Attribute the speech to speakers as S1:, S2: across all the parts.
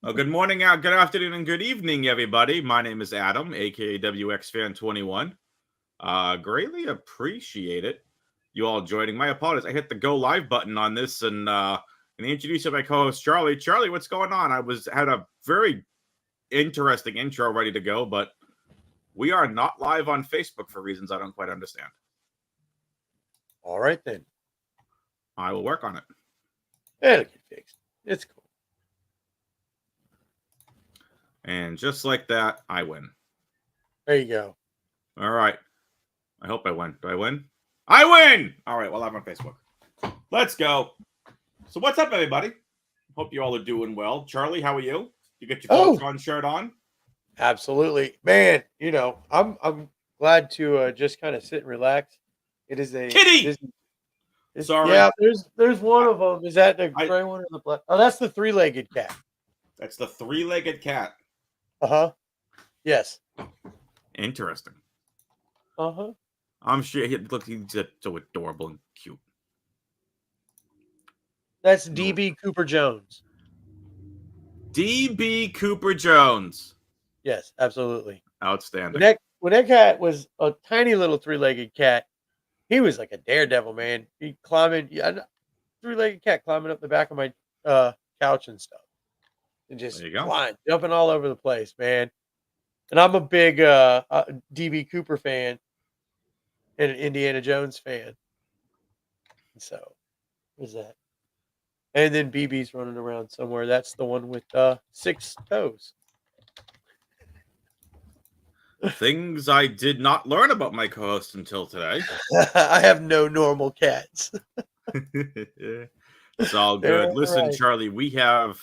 S1: Well, good morning, good afternoon, and good evening, everybody. My name is Adam, aka WXFan21. Greatly appreciate it. You all joining. My apologies. I hit the go live button on this and introduce my co-host Charlie. Charlie, what's going on? Had a very interesting intro ready to go, but we are not live on Facebook for reasons I don't quite understand.
S2: All right then.
S1: I will work on it.
S2: It'll get fixed. It's cool.
S1: And just like that, I win.
S2: There you go.
S1: All right. I hope I win. Do I win? I win! All right, well, I'm on Facebook. Let's go. So what's up, everybody? Hope you all are doing well. Charlie, how are you? You got your Voltron shirt on?
S2: Absolutely. Man, I'm glad to just kind of sit and relax. It is a
S1: kitty. Sorry.
S2: Yeah, there's one of them. Is that the gray one or the black? Oh, that's the three-legged cat.
S1: That's the three-legged cat.
S2: Uh-huh. Yes.
S1: Interesting.
S2: Uh-huh.
S1: I'm sure he's so adorable and cute.
S2: That's DB Cooper Jones.
S1: DB Cooper Jones.
S2: Yes, absolutely.
S1: Outstanding.
S2: When that cat was a tiny little three-legged cat, he was like a daredevil, man. He three-legged cat climbing up the back of my couch and stuff. And just flying, jumping all over the place, man. And I'm a big DB Cooper fan and an Indiana Jones fan. So, what is that? And then BB's running around somewhere. That's the one with 6 toes.
S1: Things I did not learn about my co-host until today.
S2: I have no normal cats.
S1: It's all good. Listen, right. Charlie, we have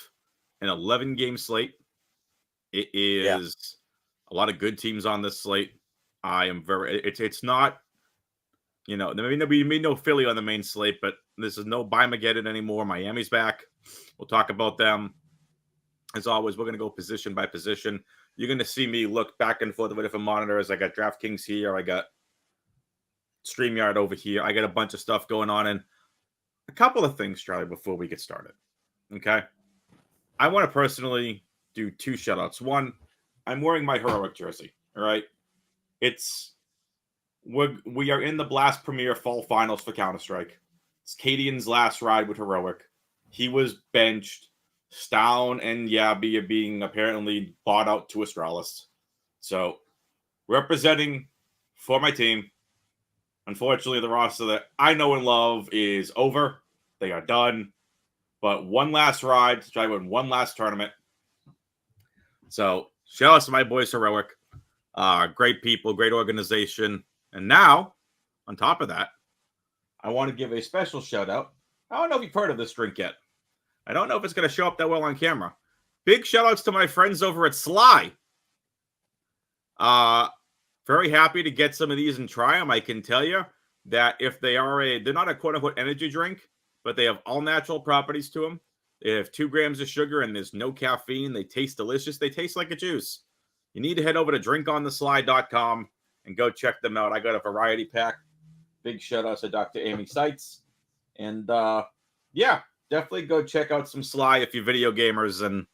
S1: an 11-game slate. It is a lot of good teams on this slate. I am very. It's not. There may be no Philly on the main slate, but this is no Bimageddon anymore. Miami's back. We'll talk about them. As always, we're going to go position by position. You're going to see me look back and forth with different monitors. I got DraftKings here. I got StreamYard over here. I got a bunch of stuff going on. And a couple of things, Charlie, before we get started. Okay? I want to personally do 2 shout-outs. One, I'm wearing my Heroic jersey. All right? We are in the Blast Premier Fall Finals for Counter-Strike. It's Cadian's last ride with Heroic. He was benched. Stown and Yabby are being apparently bought out to Astralis. So, representing for my team, unfortunately, the roster that I know and love is over. They are done. But one last ride to try to win one last tournament. So, shout out to my boys Heroic. Great people, great organization. And now, on top of that, I want to give a special shout out. I don't know if you've heard of this drink yet. I don't know if it's going to show up that well on camera. Big shout outs to my friends over at Sly. Very happy to get some of these and try them. I can tell you that if they're not a quote unquote energy drink, but they have all natural properties to them. They have 2 grams of sugar and there's no caffeine. They taste delicious. They taste like a juice. You need to head over to drinkonthesly.com and go check them out. I got a variety pack. Big shout out to Dr. Amy Seitz. And definitely go check out some Sly if you're video gamers and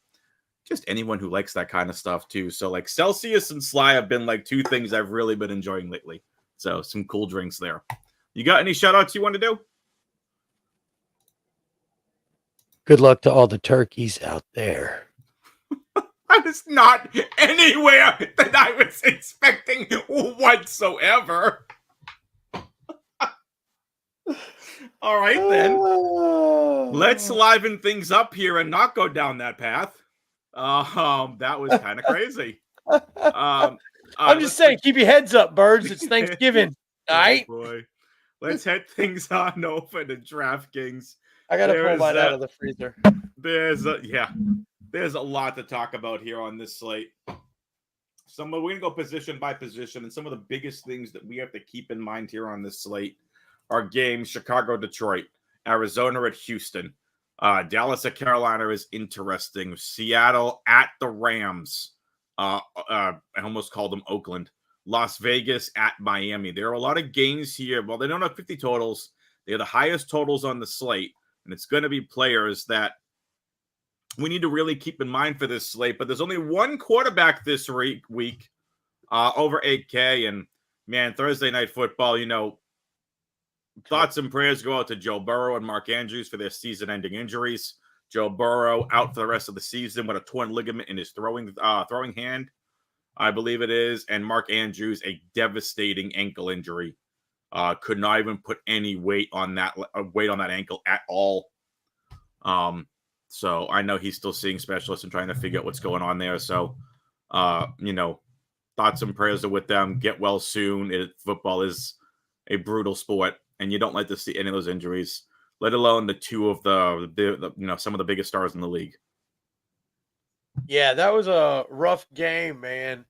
S1: just anyone who likes that kind of stuff too. So like Celsius and Sly have been like 2 things I've really been enjoying lately. So some cool drinks there. You got any shout outs you want to do?
S2: Good luck to all the turkeys out there.
S1: That is not anywhere that I was expecting whatsoever. All right, then. Let's liven things up here and not go down that path. That was kind of crazy.
S2: I'm just saying, keep your heads up, birds. It's Thanksgiving. All right?
S1: Boy. Let's head things on over to DraftKings.
S2: I got to pull mine out of the freezer.
S1: There's a lot to talk about here on this slate. We're going to go position by position, and some of the biggest things that we have to keep in mind here on this slate are games Chicago, Detroit, Arizona at Houston, Dallas at Carolina is interesting. Seattle at the Rams. I almost called them Oakland. Las Vegas at Miami. There are a lot of games here. Well, they don't have 50 totals. They're the highest totals on the slate, and it's going to be players that we need to really keep in mind for this slate. But there's only one quarterback this week over 8K. And, man, Thursday Night Football, thoughts and prayers go out to Joe Burrow and Mark Andrews for their season-ending injuries. Joe Burrow out for the rest of the season with a torn ligament in his throwing hand, I believe it is. And Mark Andrews, a devastating ankle injury. Could not even put any weight on that ankle at all. So I know he's still seeing specialists and trying to figure out what's going on there. So, thoughts and prayers are with them. Get well soon. Football is a brutal sport, and you don't like to see any of those injuries, let alone the two of the some of the biggest stars in the league.
S2: Yeah, that was a rough game, man.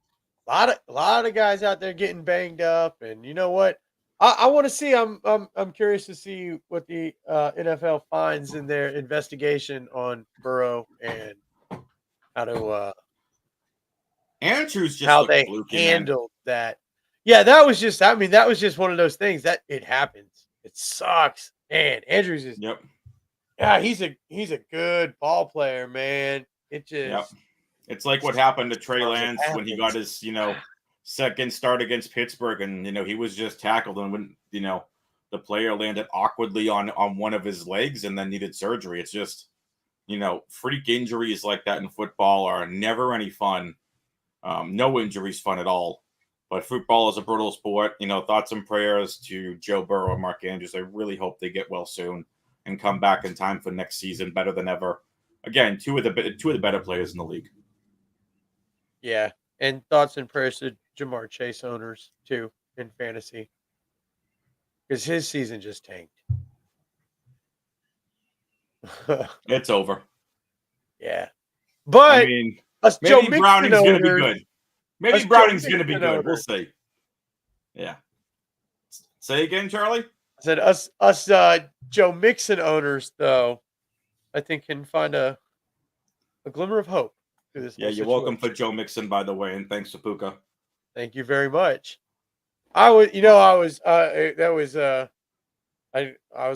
S2: A lot of guys out there getting banged up, and you know what? I want to see. I'm curious to see what the NFL finds in their investigation on Burrow and
S1: Andrews just
S2: how they
S1: fluky,
S2: handled that. Yeah, that was just. I mean, that was just one of those things that it happens. It sucks, man. Andrews is.
S1: Yep.
S2: Yeah, he's a good ball player, man. It just.
S1: Yep. It's like what happened to Trey Lance when he got his second start against Pittsburgh, and he was just tackled, and when the player landed awkwardly on one of his legs and then needed surgery. It's just freak injuries like that in football are never any fun. No injuries fun at all. But football is a brutal sport. Thoughts and prayers to Joe Burrow and Mark Andrews. I really hope they get well soon and come back in time for next season better than ever. Again, two of the better players in the league.
S2: Yeah, and thoughts and prayers to Jamar Chase owners too in fantasy, because his season just tanked.
S1: It's over.
S2: Yeah, but
S1: I mean, maybe Browning's going to be good. Maybe Browning's going to be good. We'll see. Yeah. Say again, Charlie.
S2: I said us Joe Mixon owners, though, I think can find a glimmer of hope.
S1: Yeah, you're welcome for Joe Mixon, by the way, and thanks to Puka.
S2: Thank you very much. I was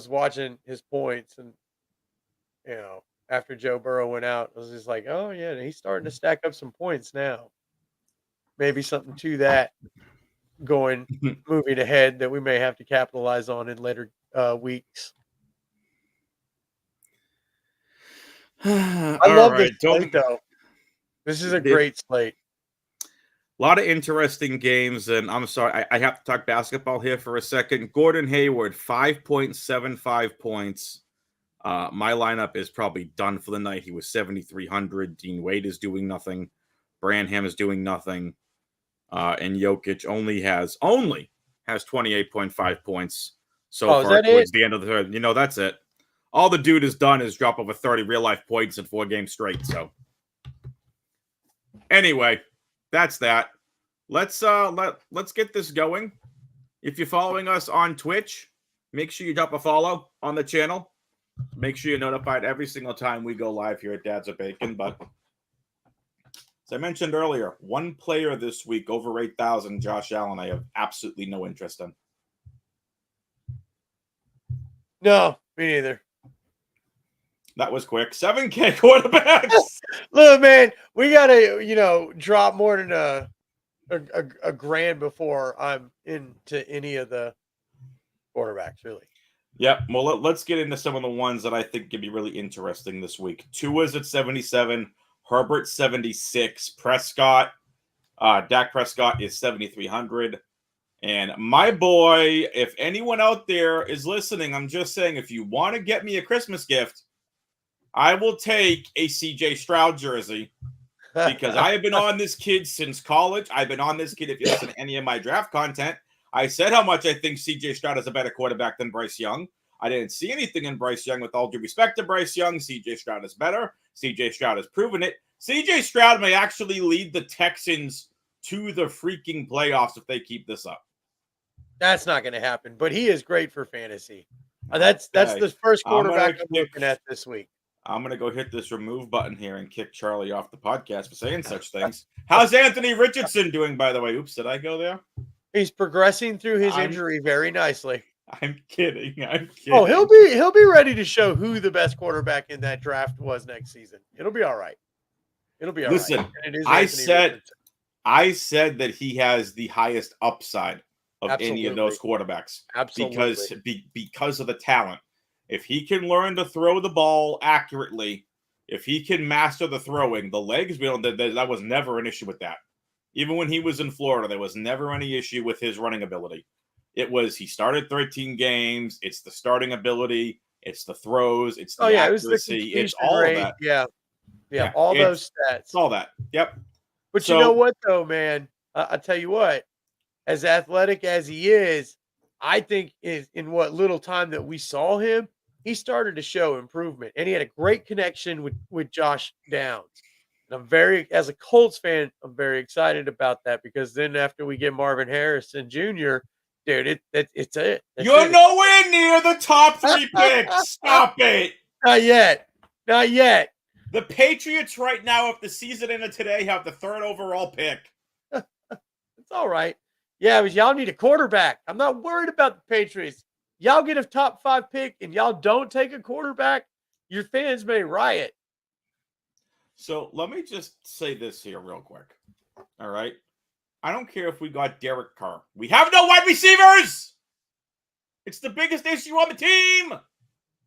S2: watching his points, and after Joe Burrow went out, I was just like, oh yeah, he's starting to stack up some points now. Maybe something to that moving ahead that we may have to capitalize on in later weeks. I love this slate, though. This is a great slate.
S1: A lot of interesting games, and I'm sorry, I have to talk basketball here for a second. Gordon Hayward, 5.75 points. My lineup is probably done for the night. He was 7,300. Dean Wade is doing nothing. Branham is doing nothing. And Jokic only has 28.5 points so far towards the end of the third. That's it. All the dude has done is drop over 30 real-life points in 4 games straight, so... Anyway, that's that. Let's get this going. If you're following us on Twitch, make sure you drop a follow on the channel. Make sure you're notified every single time we go live here at Dad's of Bacon. But as I mentioned earlier, one player this week over 8,000, Josh Allen, I have absolutely no interest in.
S2: No, me neither.
S1: That was quick. 7K quarterbacks.
S2: Look, man, we gotta, drop more than a grand before I'm into any of the quarterbacks, really.
S1: Yep. Well, let's get into some of the ones that I think could be really interesting this week. Tua's at 77, Herbert 76, Prescott, Dak Prescott is 7,300. And my boy, if anyone out there is listening, I'm just saying, if you want to get me a Christmas gift, I will take a CJ Stroud jersey because I have been on this kid since college. I've been on this kid. If you listen to any of my draft content, I said how much I think CJ Stroud is a better quarterback than Bryce Young. I didn't see anything in Bryce Young. With all due respect to Bryce Young, CJ Stroud is better. CJ Stroud has proven it. CJ Stroud may actually lead the Texans to the freaking playoffs if they keep this up.
S2: That's not going to happen, but he is great for fantasy. That's the first quarterback I'm looking at this week.
S1: I'm going to go hit this remove button here and kick Charlie off the podcast for saying such things. How's Anthony Richardson doing, by the way? Oops, did I go there?
S2: He's progressing through his injury very nicely.
S1: I'm kidding. I'm kidding.
S2: Oh, he'll be ready to show who the best quarterback in that draft was next season. It'll be all right. It'll be all right.
S1: Listen,
S2: And it is
S1: I
S2: Anthony
S1: said
S2: Richardson.
S1: I said that he has the highest upside of any of
S2: Absolutely.
S1: those quarterbacks
S2: Absolutely.
S1: because of the talent. If he can learn to throw the ball accurately, if he can master the throwing, the legs, that was never an issue with that. Even when he was in Florida, there was never any issue with his running ability. It was he started 13 games. It's the starting ability. It's the throws. It's the accuracy. It's all
S2: rate.
S1: of that.
S2: Yeah, all those stats.
S1: It's all that. Yep.
S2: But you know what, though, man? I tell you what, as athletic as he is, I think in what little time that we saw him, he started to show improvement. And he had a great connection with Josh Downs. And as a Colts fan, I'm very excited about that because then after we get Marvin Harrison Jr., dude, it's it.
S1: You're nowhere near the top 3 picks. Stop it.
S2: Not yet. Not yet.
S1: The Patriots right now, if the season ended today, have the 3rd overall pick.
S2: It's all right. Yeah, but y'all need a quarterback. I'm not worried about the Patriots. Y'all get a top 5 pick and y'all don't take a quarterback, your fans may riot.
S1: So let me just say this here real quick. All right. I don't care if we got Derek Carr. We have no wide receivers. It's the biggest issue on the team.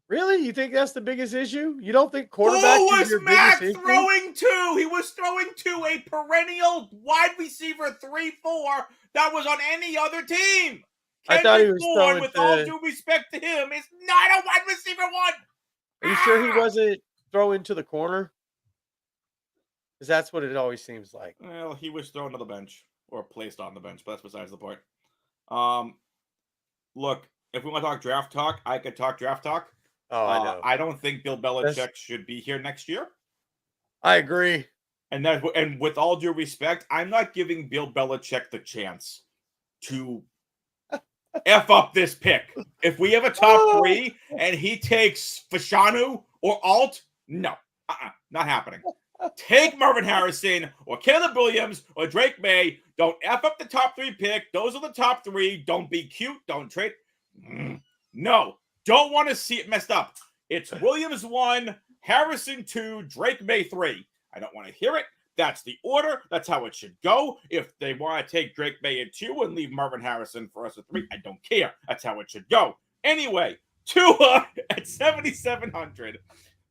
S2: Really? You think that's the biggest issue? You don't think quarterback is your
S1: Mac
S2: biggest issue?
S1: throwing to? He was throwing to a perennial wide receiver 3-4 that was on any other team.
S2: I thought he was throwing
S1: with all due respect to him, is not a wide receiver 1.
S2: Are you sure he wasn't throwing to the corner? Because that's what it always seems like.
S1: Well, he was thrown to the bench or placed on the bench, but that's besides the point. Look, if we want to talk draft talk, I could talk draft talk.
S2: Oh, I know.
S1: I don't think Bill Belichick should be here next year.
S2: I agree.
S1: And with all due respect, I'm not giving Bill Belichick the chance to F up this pick. If we have a top 3 and he takes Fashanu or Alt, no. Not happening. Take Marvin Harrison or Caleb Williams or Drake May. Don't F up the top 3 pick. Those are the top 3. Don't be cute. Don't trade. No. Don't want to see it messed up. It's Williams 1, Harrison 2, Drake May 3. I don't want to hear it. That's the order. That's how it should go. If they want to take Drake May at 2 and leave Marvin Harrison for us at 3, I don't care. That's how it should go. Anyway, Tua at 7,700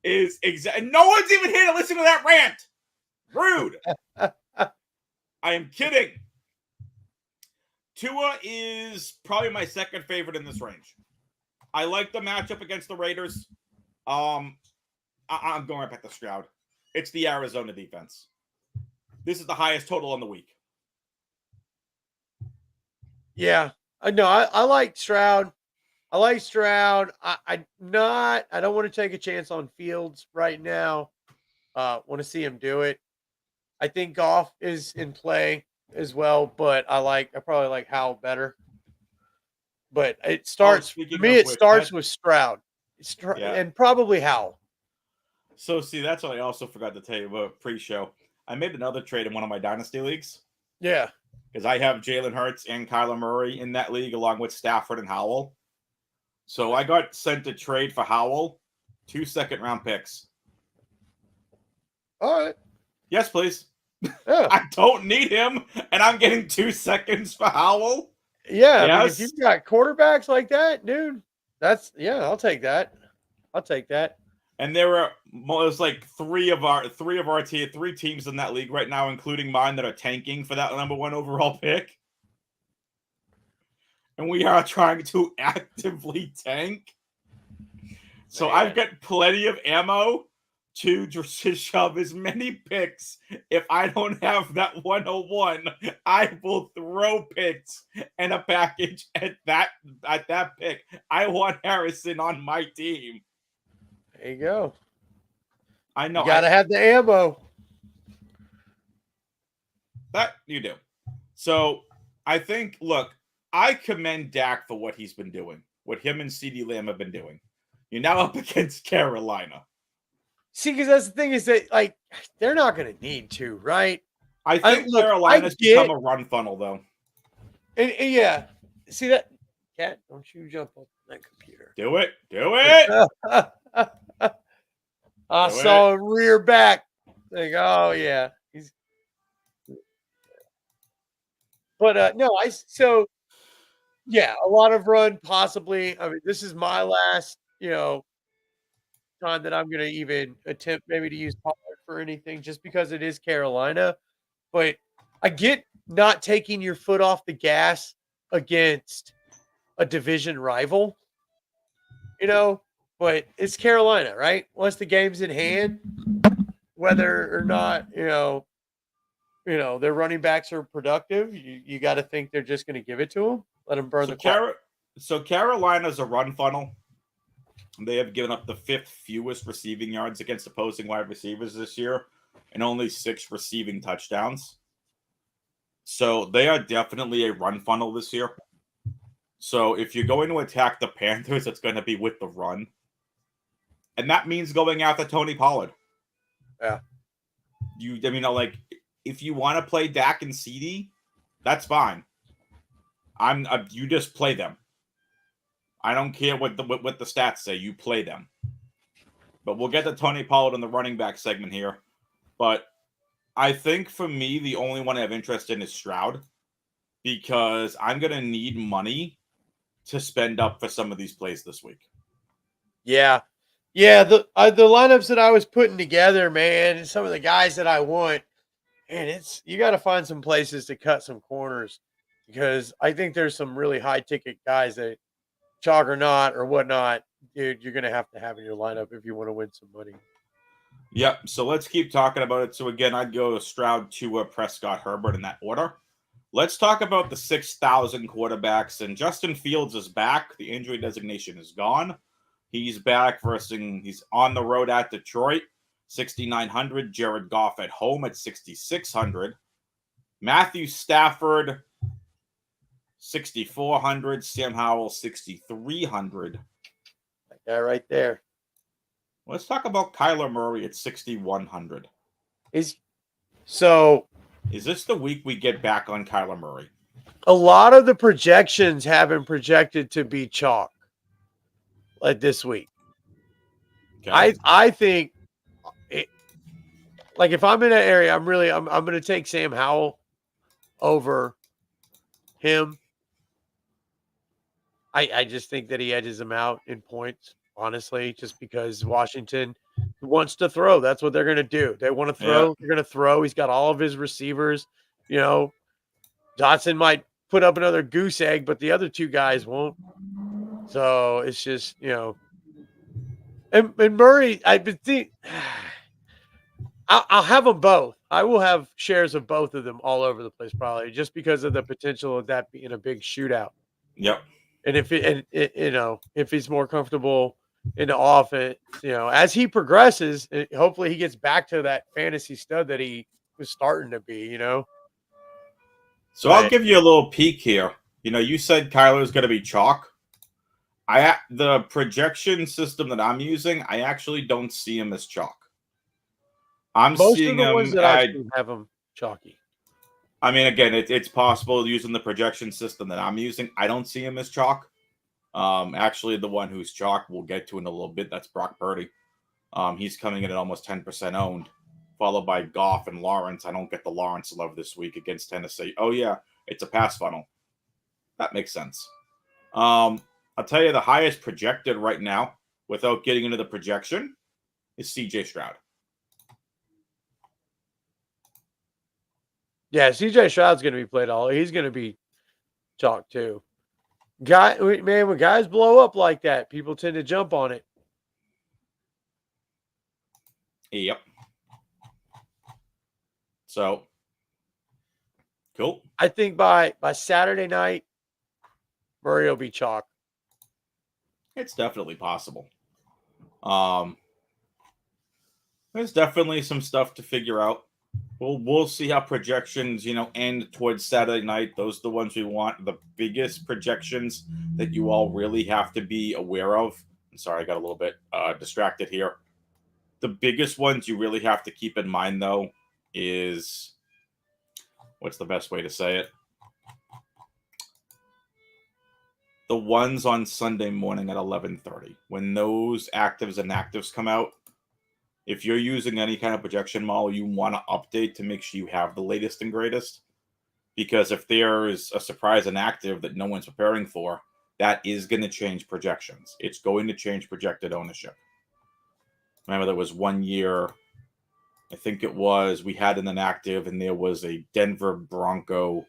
S1: is exact. No one's even here to listen to that rant. Rude. I am kidding. Tua is probably my second favorite in this range. I like the matchup against the Raiders. I'm going right back to Stroud. It's the Arizona defense. This is the highest total on the week.
S2: Yeah, I know. I like Stroud. I don't want to take a chance on Fields right now. Want to see him do it. I think Goff is in play as well, but I probably like Howell better. But it starts with Stroud. And probably Howell.
S1: So see, that's what I also forgot to tell you about pre-show. I made another trade in one of my dynasty leagues.
S2: Yeah.
S1: Because I have Jalen Hurts and Kyler Murray in that league along with Stafford and Howell. So I got sent a trade for Howell, 2 second-round picks.
S2: All right.
S1: Yes, please.
S2: Yeah.
S1: I don't need him, and I'm getting 2 seconds for Howell.
S2: Yeah, yes. I mean, if you've got quarterbacks like that, dude, I'll take that.
S1: And there's like three teams in that league right now, including mine, that are tanking for that number 1 overall pick. And we are trying to actively tank. So I've got plenty of ammo to shove as many picks. If I don't have that 101, I will throw picks and a package at that pick. I want Harrison on my team.
S2: There you go.
S1: I know.
S2: You gotta have the ammo.
S1: That you do. So I think, look, I commend Dak for what he's been doing, what him and CeeDee Lamb have been doing. You're now up against Carolina.
S2: See, because that's the thing is that, like, they're not going to need to, right?
S1: I think Carolina's become a run funnel, though.
S2: And yeah, see that cat. Don't you jump on that computer.
S1: Do it. Do it.
S2: I saw him rear back. Like, oh yeah. But no, yeah, a lot of run possibly. I mean, this is my last, time that I'm gonna even attempt maybe to use Pollard for anything just because it is Carolina. But I get not taking your foot off the gas against a division rival, but it's Carolina, right? Once the game's in hand, whether or not, their running backs are productive, you got to think they're just going to give it to them, let them burn the clock.
S1: So Carolina's a run funnel. They have given up the 5th fewest receiving yards against opposing wide receivers this year and only 6 receiving touchdowns. So they are definitely a run funnel this year. So if you're going to attack the Panthers, it's going to be with the run. And that means going after Tony Pollard.
S2: Yeah.
S1: If you want to play Dak and CD, that's fine. You just play them. I don't care what the stats say. You play them. But we'll get to Tony Pollard in the running back segment here. But I think for me, the only one I have interest in is Stroud because I'm going to need money to spend up for some of these plays this week.
S2: Yeah. Yeah, the lineups that I was putting together, man, and some of the guys that I want, man, you got to find some places to cut some corners because I think there's some really high ticket guys that chalk or not or whatnot, dude, you're going to have in your lineup if you want to win some money.
S1: Yep. So let's keep talking about it. So again, I'd go Stroud to Prescott, Herbert in that order. Let's talk about the 6,000 quarterbacks. And Justin Fields is back. The injury designation is gone. He's back he's on the road at Detroit, 6,900. Jared Goff at home at 6,600. Matthew Stafford, 6,400. Sam Howell, 6,300.
S2: That guy right there.
S1: Let's talk about Kyler Murray at 6,100. Is this the week we get back on Kyler Murray?
S2: A lot of the projections have him projected to be chalk like this week. Okay. I think if I'm in that area, I'm going to take Sam Howell over him. I just think that he edges him out in points, honestly, just because Washington wants to throw. That's what they're going to do. They want to throw. Yeah. They're going to throw. He's got all of his receivers. Dotson might put up another goose egg, but the other 2 guys won't. So it's just, and Murray, I think I'll have them both. I will have shares of both of them all over the place, probably just because of the potential of that being a big shootout.
S1: Yep.
S2: And if he's more comfortable in the offense, as he progresses, hopefully he gets back to that fantasy stud that he was starting to be,
S1: So I'll give you a little peek here. You said Kyler's going to be chalk. The projection system that I'm using, I actually don't see him as chalk.
S2: Most of the ones that I've seen have him chalky.
S1: I mean, again, it's possible using the projection system that I'm using. I don't see him as chalk. Actually, the one who's chalk we'll get to in a little bit. That's Brock Purdy. He's coming in at almost 10% owned, followed by Goff and Lawrence. I don't get the Lawrence love this week against Tennessee. Oh, yeah, it's a pass funnel. That makes sense. I'll tell you the highest projected right now, without getting into the projection, is C.J. Stroud.
S2: Yeah, C.J. Stroud's going to be played all. He's going to be chalk too. When guys blow up like that, people tend to jump on it.
S1: Yep. So, cool.
S2: I think by Saturday night, Murray will be chalk.
S1: It's definitely possible. There's definitely some stuff to figure out. We'll see how projections, end towards Saturday night. Those are the ones we want. The biggest projections that you all really have to be aware of. I'm sorry, I got a little bit distracted here. The biggest ones you really have to keep in mind, though, is what's the best way to say it? the ones on Sunday morning at 11:30. When those actives and actives come out, if you're using any kind of projection model, you want to update to make sure you have the latest and greatest. Because if there is a surprise inactive that no one's preparing for, that is going to change projections. It's going to change projected ownership. Remember, there was 1 year, I think it was, we had an inactive, and there was a Denver Bronco.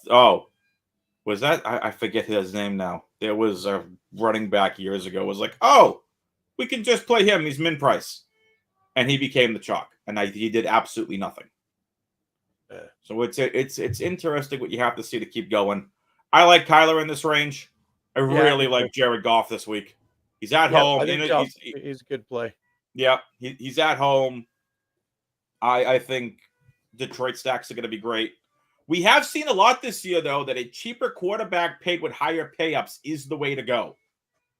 S1: Oh, was that? I forget his name now. There was a running back years ago. It was like, oh, we can just play him. He's min price. And he became the chalk. And he did absolutely nothing. So it's interesting what you have to see to keep going. I like Kyler in this range. I really like Jared Goff this week. He's at home.
S2: I think he's a good play.
S1: Yeah, he's at home. I think Detroit stacks are going to be great. We have seen a lot this year, though, that a cheaper quarterback paid with higher pay-ups is the way to go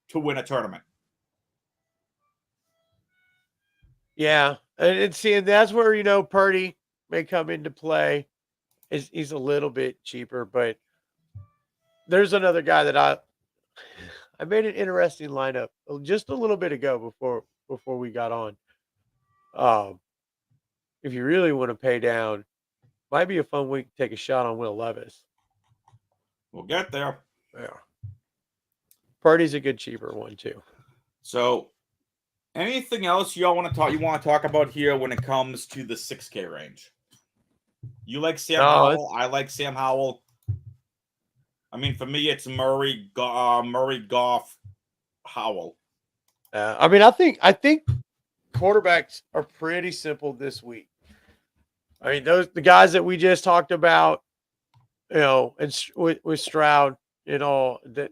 S1: to win a tournament.
S2: Yeah, and that's where, Purdy may come into play. He's a little bit cheaper, but there's another guy that I made an interesting lineup just a little bit ago before we got on. If you really want to pay down, might be a fun week to take a shot on Will Levis.
S1: We'll get there.
S2: Yeah. Purdy's a good cheaper one too.
S1: So, anything else you want to talk about here when it comes to the 6K range? You like Sam Howell? I like Sam Howell. I mean, for me, it's Murray, Goff, Howell.
S2: I think quarterbacks are pretty simple this week. I mean, the guys that we just talked about, and with Stroud and all that,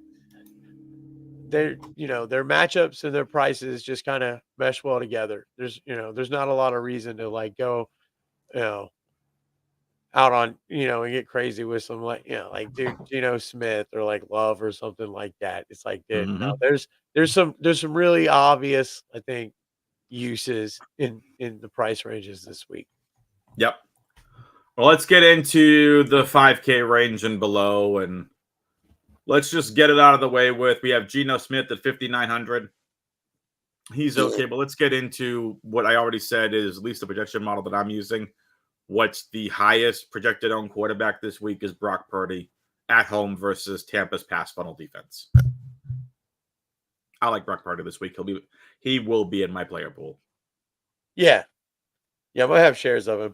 S2: their matchups and their prices just kind of mesh well together. There's not a lot of reason to go, out on, and get crazy with some Geno Smith or like Love or something like that. It's like, dude, there's some really obvious, I think, uses in the price ranges this week.
S1: Yep. Well, let's get into the 5K range and below, and let's just get it out of the way with. We have Geno Smith at 5,900. He's okay, but let's get into what I already said is at least the projection model that I'm using. What's the highest projected owned quarterback this week is Brock Purdy at home versus Tampa's pass funnel defense. I like Brock Purdy this week. He will be in my player pool.
S2: Yeah, I'm gonna have shares of him.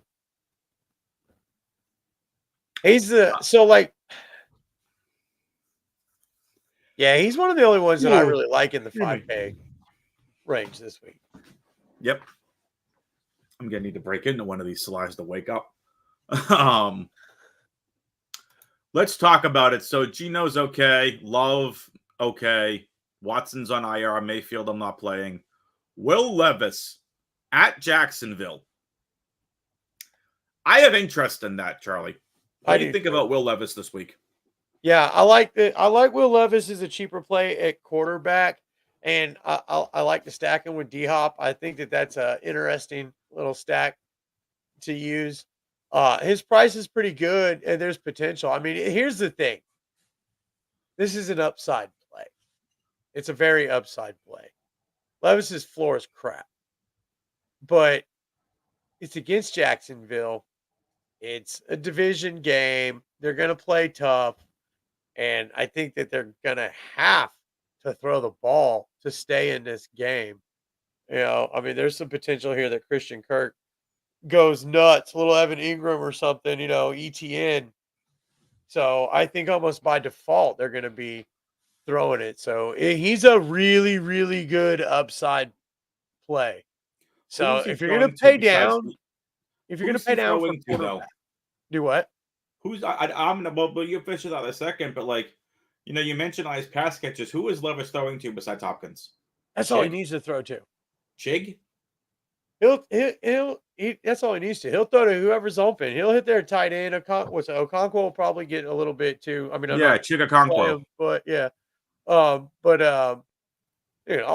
S2: He's he's one of the only ones that I really like in the 5K range this week.
S1: Yep. I'm going to need to break into one of these slides to wake up. Let's talk about it. So Geno's okay. Love, okay. Watson's on IR. Mayfield, I'm not playing. Will Levis at Jacksonville. I have interest in that, Charlie. What do you think about Will Levis this week?
S2: Yeah, I like Will Levis as a cheaper play at quarterback, and I like to stack him with D-Hop. I think that's an interesting little stack to use. His price is pretty good, and there's potential. I mean, here's the thing. This is an upside play. It's a very upside play. Levis's floor is crap, but it's against Jacksonville. It's a division game. They're going to play tough. And I think that they're going to have to throw the ball to stay in this game. I mean, there's some potential here that Christian Kirk goes nuts, a little Evan Ingram or something, ETN. So I think almost by default, they're going to be throwing it. So he's a really, really good upside play. So if you're going to pay down, for quarterback, do what?
S1: I'm gonna. Well, you fish it out in a second, but you mentioned all his pass catches. Who is Levis throwing to besides Hopkins?
S2: That's all he needs to throw to.
S1: Chig.
S2: That's all he needs to. He'll throw to whoever's open. He'll hit their tight end. Okonkwo will probably get a little bit too. I mean,
S1: Chig Okonkwo.
S2: But yeah, all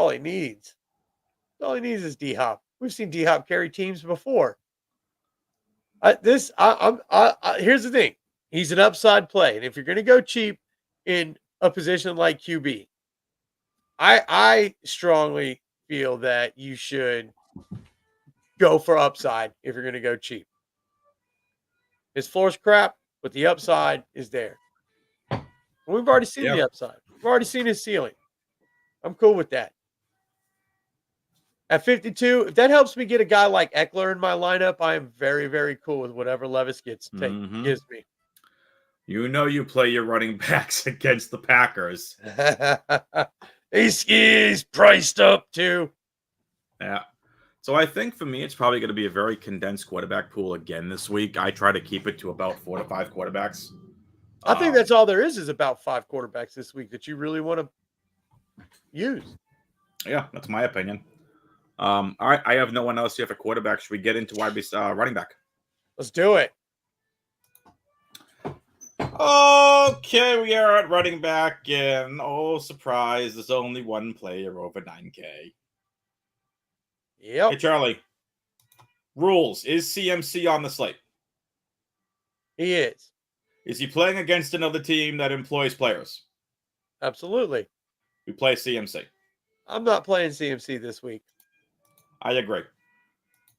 S2: he needs is D-Hop. We've seen D-Hop carry teams before. Here's the thing. He's an upside play. And if you're going to go cheap in a position like QB, I strongly feel that you should go for upside if you're going to go cheap. His floor's crap, but the upside is there. We've already seen the upside. We've already seen his ceiling. I'm cool with that. At 52, if that helps me get a guy like Eckler in my lineup, I am very, very cool with whatever Levis gives me.
S1: You know you play your running backs against the Packers.
S2: He's priced up too.
S1: Yeah. So I think for me, it's probably going to be a very condensed quarterback pool again this week. I try to keep it to about 4 to 5 quarterbacks.
S2: I think that's all there is about 5 quarterbacks this week that you really want to use.
S1: Yeah, that's my opinion. All right, I have no one else here for quarterback. Should we get into running back?
S2: Let's do it.
S1: Okay, we are at running back, and oh, surprise, there's only one player over 9K.
S2: Yep.
S1: Hey, Charlie. Rules. Is CMC on the slate?
S2: He is.
S1: Is he playing against another team that employs players?
S2: Absolutely.
S1: We play CMC.
S2: I'm not playing CMC this week.
S1: I agree.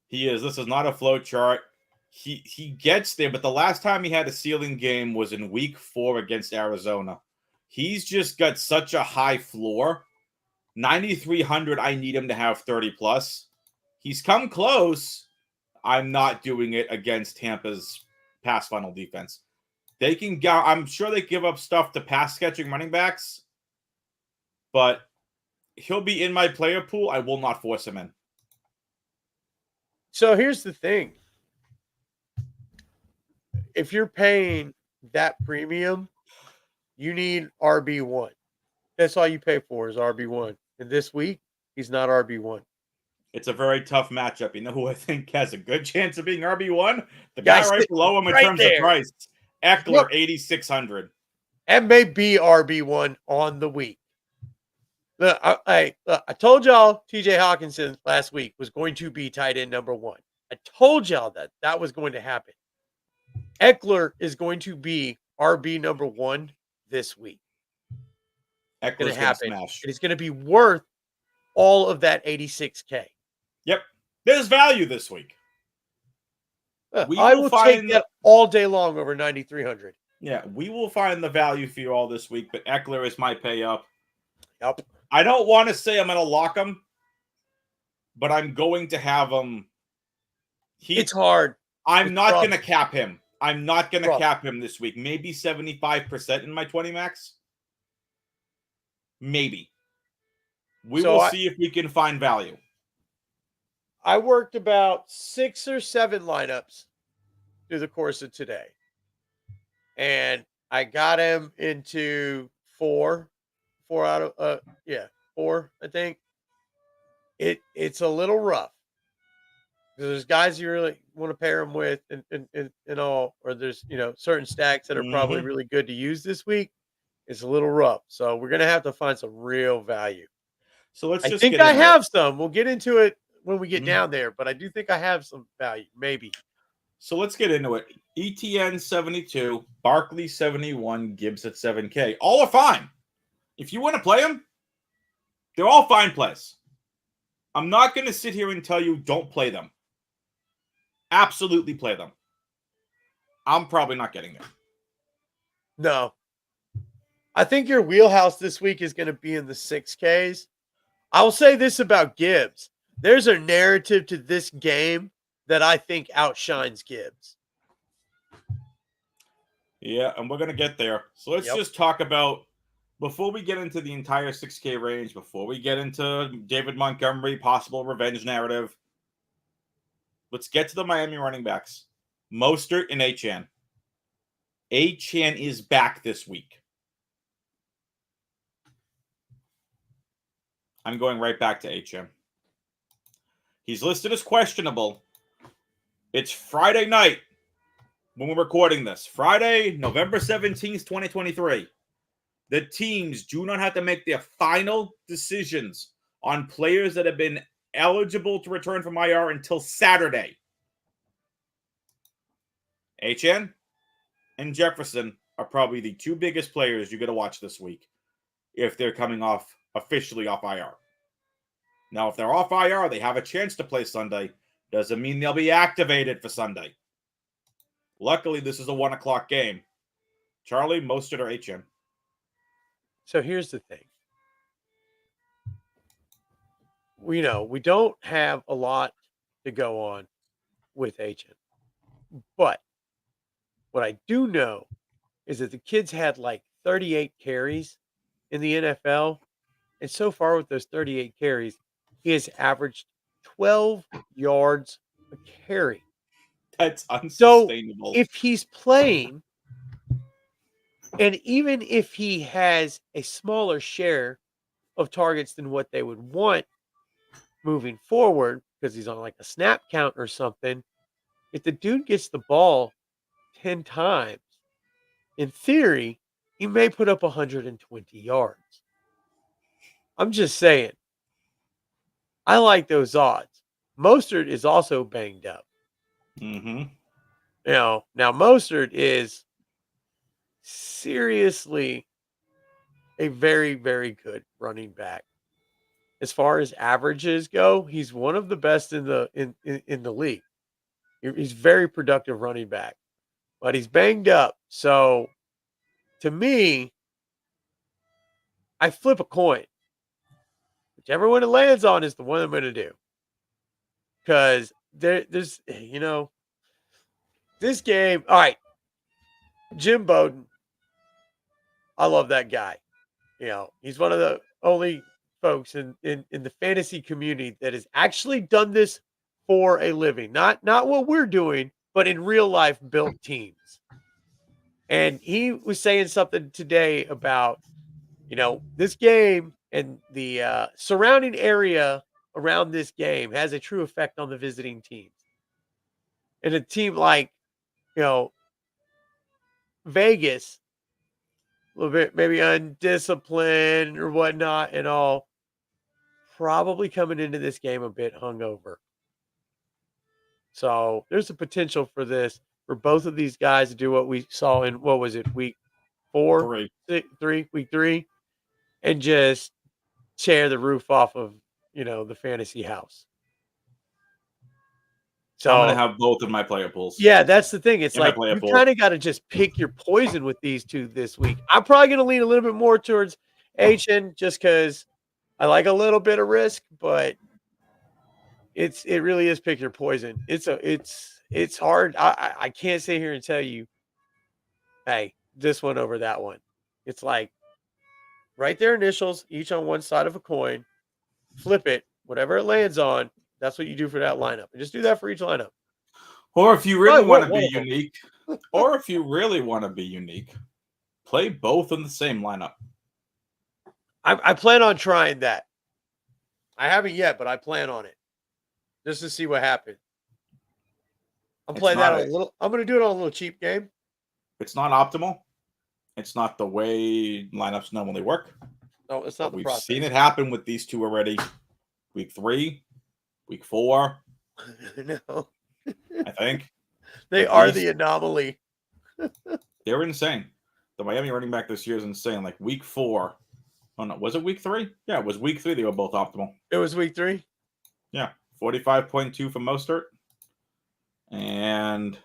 S1: He is. This is not a flow chart. He gets there, but the last time he had a ceiling game was in week 4 against Arizona. He's just got such a high floor. 9,300, I need him to have 30 plus. He's come close. I'm not doing it against Tampa's pass funnel defense. They can go. I'm sure they give up stuff to pass catching running backs, but he'll be in my player pool. I will not force him in.
S2: So here's the thing. If you're paying that premium, you need RB1. That's all you pay for is RB1. And this week, he's not RB1.
S1: It's a very tough matchup. You know who I think has a good chance of being RB1? The guy right below him in terms of price. Eckler, 8,600.
S2: And may be RB1 on the week. Look, I told y'all TJ Hawkinson last week was going to be tight end number 1. I told y'all that was going to happen. Eckler is going to be RB number 1 this week.
S1: Eckler's going to happen. Smash.
S2: It is going to be worth all of that 86K.
S1: Yep. There's value this week.
S2: I will take that all day long over 9,300.
S1: Yeah, we will find the value for you all this week, but Eckler is my pay up.
S2: Yep.
S1: I don't want to say I'm going to lock him, but I'm going to have him.
S2: It's hard.
S1: I'm not going to cap him. I'm not going to cap him this week. Maybe 75% in my 20 max. Maybe. We will see if we can find value.
S2: I worked about 6 or 7 lineups through the course of today. And I got him into 4 out of 4, I think. It's a little rough. There's guys you really want to pair them with and all, or there's certain stacks that are probably really good to use this week. It's a little rough. So we're gonna have to find some real value.
S1: So I
S2: think I have some. We'll get into it when we get down there, but I do think I have some value, maybe.
S1: So let's get into it. ETN 72, Barkley 71, Gibbs at 7K. All are fine. If you want to play them, they're all fine plays. I'm not going to sit here and tell you don't play them. Absolutely play them. I'm probably not getting there.
S2: No. I think your wheelhouse this week is going to be in the 6Ks. I will say this about Gibbs. There's a narrative to this game that I think outshines Gibbs.
S1: Yeah, and we're going to get there. So let's just talk about, before we get into the entire 6K range, before we get into David Montgomery, possible revenge narrative, let's get to the Miami running backs. Mostert and Achane. Achane is back this week. I'm going right back to Achane. He's listed as questionable. It's Friday night when we're recording this. Friday, November 17th, 2023. The teams do not have to make their final decisions on players that have been eligible to return from IR until Saturday. Achane and Jefferson are probably the two biggest players you got to watch this week if they're coming officially off IR. Now, if they're off IR, they have a chance to play Sunday. Doesn't mean they'll be activated for Sunday. Luckily, this is a 1 o'clock game. Charlie, Mostert, or HM?
S2: So here's the thing. We don't have a lot to go on with HM. But what I do know is that the kid's had like 38 carries in the NFL. And so far with those 38 carries, he has averaged 12 yards a carry.
S1: That's
S2: So
S1: unsustainable.
S2: if he's playing, and even if he has a smaller share of targets than what they would want moving forward, because he's on like a snap count or something, if the dude gets the ball 10 times, in theory, he may put up 120 yards. I'm just saying. I like those odds. Mostert is also banged up.
S1: Mm-hmm.
S2: Now Mostert is seriously a very, very good running back. As far as averages go, he's one of the best in the league. He's very productive running back, but he's banged up. So to me, I flip a coin. Whichever one it lands on is the one I'm going to do. Because there's, this game. All right. Jim Bowden. I love that guy. He's one of the only folks in the fantasy community that has actually done this for a living. Not what we're doing, but in real life built teams. And he was saying something today about, this game and the surrounding area around this game has a true effect on the visiting teams. And a team like, Vegas, a little bit maybe undisciplined or whatnot and all, probably coming into this game a bit hungover. So there's a potential for both of these guys to do what we saw in, what was it, week 4?
S1: 3.
S2: Week 3, and just tear the roof off of, the fantasy house. So
S1: I'm going to have both of my player pools.
S2: Yeah, that's the thing. It's
S1: In my
S2: like
S1: player
S2: you
S1: pool.
S2: kind of got to just pick your poison with these two this week. I'm probably going to lean a little bit more towards HN just because I like a little bit of risk, but it really is pick your poison. It's hard. I can't sit here and tell you, hey, this one over that one. It's like write their initials, each on one side of a coin, flip it, whatever it lands on. That's what you do for that lineup, and just do that for each lineup.
S1: Or if you really want to be
S2: one of them.
S1: unique, play both in the same lineup.
S2: I plan on trying that. I haven't yet, but I plan on it just to see what happens. I'm playing that on a little. I'm going to do it on a little cheap game.
S1: It's not optimal. It's not the way lineups normally work.
S2: No, it's not.
S1: We've seen it happen with these two already. Week 3, week 4.
S2: No,
S1: I think
S2: they are the anomaly.
S1: They're insane. The Miami running back this year is insane. Like week 4. Oh no, was it week 3? Yeah, it was week 3. They were both optimal.
S2: It was week 3.
S1: Yeah, 45.2 for Mostert and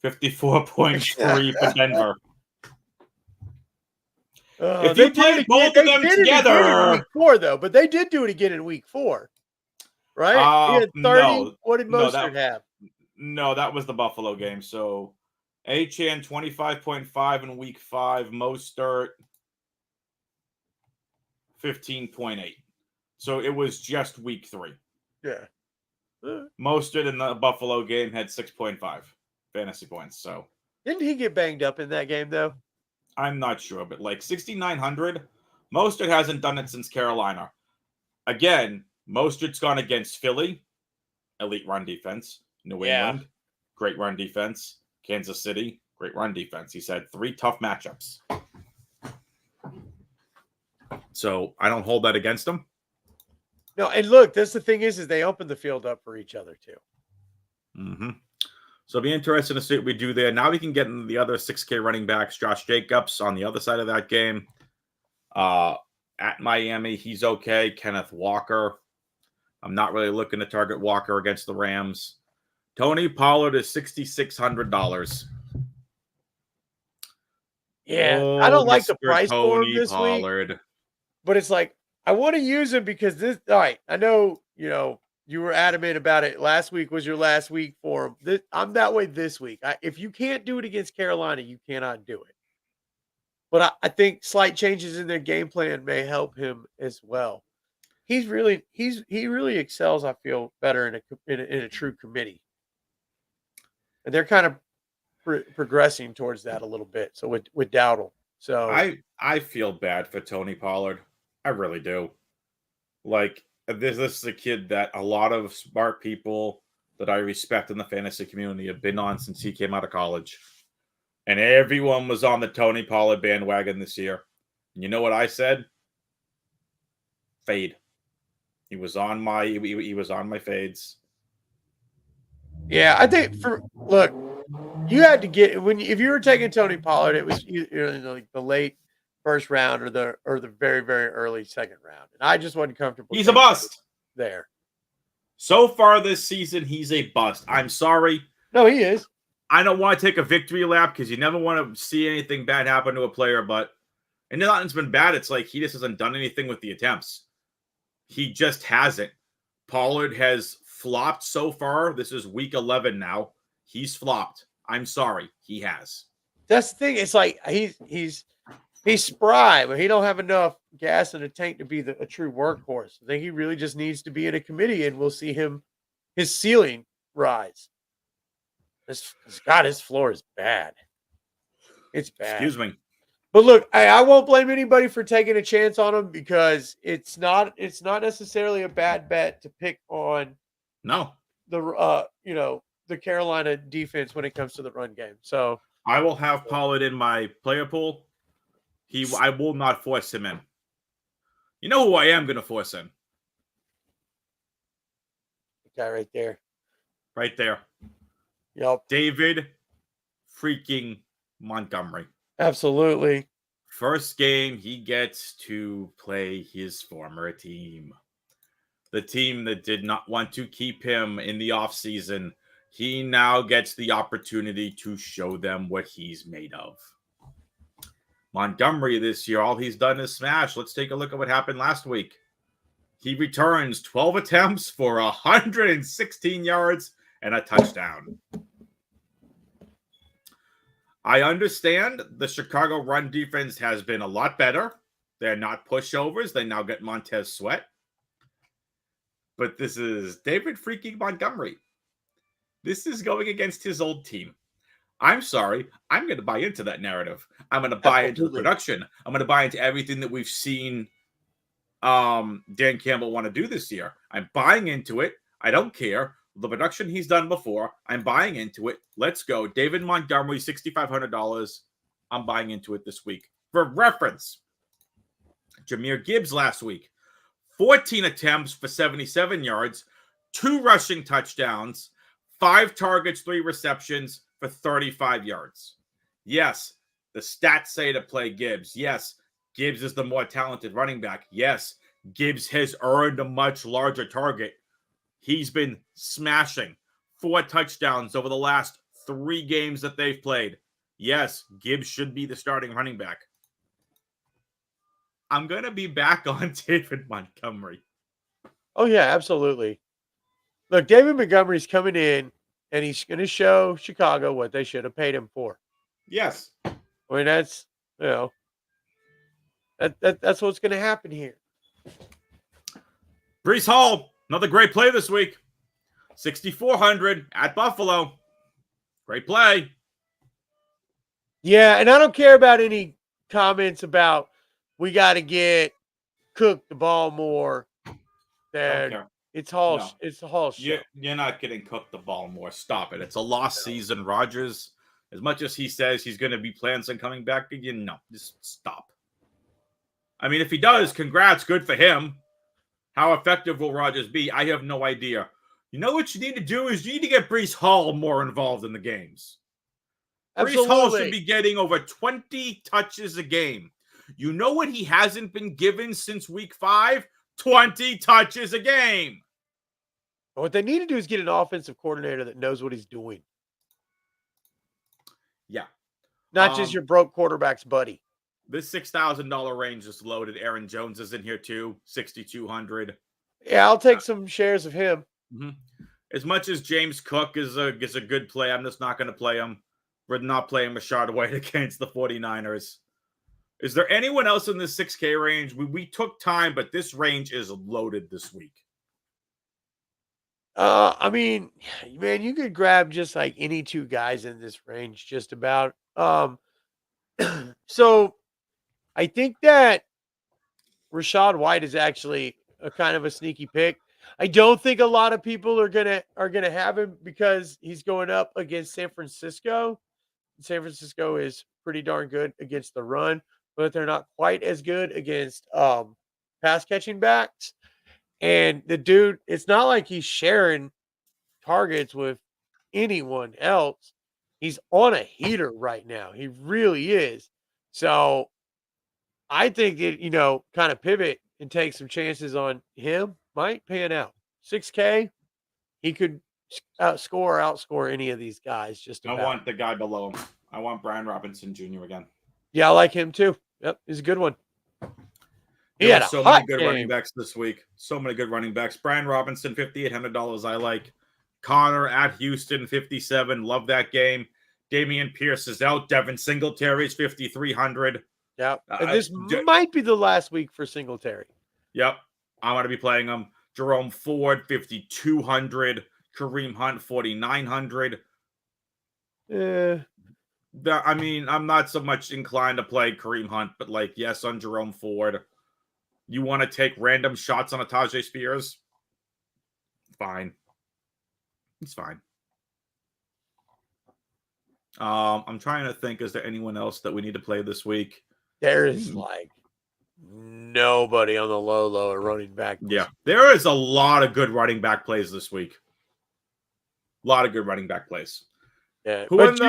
S1: 54.3 for Denver. If you played both of them together,
S2: in week 4 though, but they did do it again in week 4, right? He had 30.
S1: No,
S2: what did Mostert have?
S1: No, that was the Buffalo game. So, HN 25.5 in week 5, Mostert 15.8. So it was just week 3.
S2: Yeah.
S1: Mostert in the Buffalo game had 6.5 fantasy points. So
S2: didn't he get banged up in that game though?
S1: I'm not sure, but like 6,900, Mostert hasn't done it since Carolina. Again, Mostert's gone against Philly, elite run defense. New England, great run defense. Kansas City, great run defense. He's had 3 tough matchups. So I don't hold that against him.
S2: No, and look, that's the thing is they open the field up for each other too.
S1: Mm-hmm. So it'll be interesting to see what we do there. Now we can get into the other 6K running backs. Josh Jacobs on the other side of that game. At Miami, he's okay. Kenneth Walker. I'm not really looking to target Walker against the Rams. Tony Pollard is $6,600.
S2: Yeah, I don't like the
S1: Mr.
S2: price for him
S1: Tony
S2: this week,
S1: Pollard.
S2: but it's like I want to use him because this. All right, I know you were adamant about it. Last week was your last week for him. I'm that way this week. If you can't do it against Carolina, you cannot do it. But I think slight changes in their game plan may help him as well. He really excels. I feel better in a true committee, and they're kind of progressing towards that a little bit. So with Dowdle, so
S1: I feel bad for Tony Pollard. I really do. Like this is a kid that a lot of smart people that I respect in the fantasy community have been on since he came out of college. And everyone was on the Tony Pollard bandwagon this year. And you know what I said? Fade. He was on my fades.
S2: Yeah, I think look, you had to get if you were taking Tony Pollard, it was like the late first round or the very, very early second round. And I just wasn't comfortable.
S1: He's a bust
S2: there.
S1: So far this season, he's a bust. I'm sorry.
S2: No, he is.
S1: I don't want to take a victory lap because you never want to see anything bad happen to a player, but and nothing's been bad. It's like he just hasn't done anything with the attempts. He just hasn't. Pollard has flopped so far. This is week 11 now. He's flopped. I'm sorry. He has.
S2: That's the thing. It's like he's spry, but he don't have enough gas in the tank to be a true workhorse. I think he really just needs to be in a committee, and we'll see his ceiling rise. His floor is bad. It's bad.
S1: Excuse me.
S2: But look, I won't blame anybody for taking a chance on him because it's not necessarily a bad bet to pick on the Carolina defense when it comes to the run game. So
S1: I will have Pollard in my player pool. I will not force him in. You know who I am going to force in?
S2: The guy right there.
S1: Right there.
S2: Yep.
S1: David freaking Montgomery.
S2: Absolutely.
S1: First game, he gets to play his former team. The team that did not want to keep him in the offseason. He now gets the opportunity to show them what he's made of. Montgomery this year, all he's done is smash. Let's take a look at what happened last week. He returns 12 attempts for 116 yards and a touchdown. I understand the Chicago run defense has been a lot better. They're not pushovers. They now get Montez Sweat. But this is David freaking Montgomery. This is going against his old team. I'm sorry. I'm going to buy into that narrative. I'm going to buy into the production. I'm going to buy into everything that we've seen Dan Campbell want to do this year. I'm buying into it. I don't care. The production he's done before, I'm buying into it. Let's go. David Montgomery, $6,500. I'm buying into it this week. For reference, Jahmyr Gibbs last week, 14 attempts for 77 yards, 2 rushing touchdowns, 5 targets, 3 receptions for 35 yards. Yes, the stats say to play Gibbs. Yes, Gibbs is the more talented running back. Yes, Gibbs has earned a much larger target. He's been smashing 4 touchdowns over the last 3 games that they've played. Yes, Gibbs should be the starting running back. I'm going to be back on David Montgomery.
S2: Oh, yeah, absolutely. Look, David Montgomery's coming in, and he's going to show Chicago what they should have paid him for.
S1: Yes.
S2: I mean, that's, that's what's going to happen here.
S1: Breece Hall, another great play this week. 6,400 at Buffalo. Great play.
S2: Yeah, and I don't care about any comments about we got to get Cook the ball more. It's Hall. No. It's a Hall show.
S1: You're not getting Cook the ball more. Stop it. It's a lost season. Rodgers, as much as he says he's going to be plans on coming back again, no, just stop. I mean, if he does, congrats, good for him. How effective will Rodgers be? I have no idea. You know what you need to do is you need to get Breece Hall more involved in the games.
S2: Absolutely.
S1: Breece Hall should be getting over 20 touches a game. You know what he hasn't been given since week 5? 20 touches a game.
S2: What they need to do is get an offensive coordinator that knows what he's doing.
S1: Yeah.
S2: Not just your broke quarterback's buddy.
S1: This $6,000 range is loaded. Aaron Jones is in here too, 6,200.
S2: Yeah, I'll take some shares of him.
S1: Mm-hmm. As much as James Cook is a good play, I'm just not going to play him. We're not playing Rashad White against the 49ers. Is there anyone else in this 6K range? We took time, but this range is loaded this week.
S2: I mean, man, you could grab just like any two guys in this range, just about. So I think that Rashad White is actually a kind of a sneaky pick. I don't think a lot of people are gonna have him because he's going up against San Francisco. San Francisco is pretty darn good against the run, but they're not quite as good against pass catching backs. And the dude, it's not like he's sharing targets with anyone else. He's on a heater right now. He really is. So I think that, kind of pivot and take some chances on him might pan out. 6K, he could outscore any of these guys. Just about.
S1: I want the guy below him. I want Brian Robinson Jr. again.
S2: Yeah, I like him too. Yep, he's a good one.
S1: He had so many good running backs this week. So many good running backs. Brian Robinson, $5,800. I like. Connor at Houston, 57. Love that game. Damian Pierce is out. Devin Singletary's 5,300.
S2: Yeah, this might be the last week for Singletary.
S1: Yep, I'm going to be playing him. Jerome Ford, 5,200. Kareem Hunt, 4,900. I mean, I'm not so much inclined to play Kareem Hunt, but yes, on Jerome Ford. You want to take random shots on Tajay Spears? Fine. It's fine. I'm trying to think, is there anyone else that we need to play this week?
S2: There is nobody on the low at running back.
S1: Yeah, there is a lot of good running back plays this week. A lot of good running back plays.
S2: Yeah, but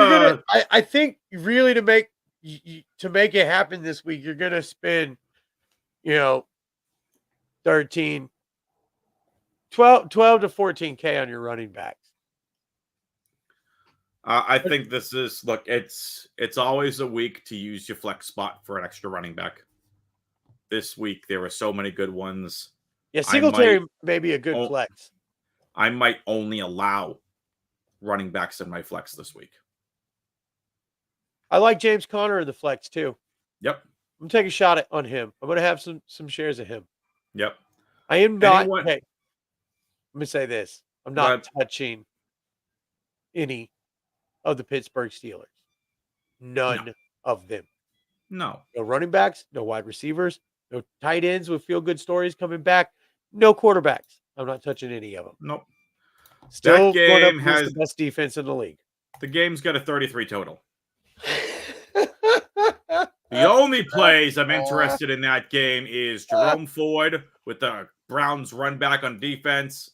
S2: I think really to make it happen this week, you're gonna spend, 12 to 14K on your running backs.
S1: I think this is it's always a week to use your flex spot for an extra running back. This week there were so many good ones.
S2: Yeah, Singletary may be a good flex.
S1: I might only allow running backs in my flex this week.
S2: I like James Conner in the flex too.
S1: Yep.
S2: I'm gonna take a shot on him. I'm gonna have some shares of him.
S1: Yep.
S2: I am not. Hey, let me say this: I'm not touching any of the Pittsburgh Steelers. None of them.
S1: No
S2: running backs, no wide receivers, no tight ends with feel good stories coming back, no quarterbacks. I'm not touching any of them.
S1: Nope.
S2: Still going up against the best defense in the league.
S1: The game's got a 33 total. The only plays I'm interested in that game is Jerome Ford with the Browns run back on defense.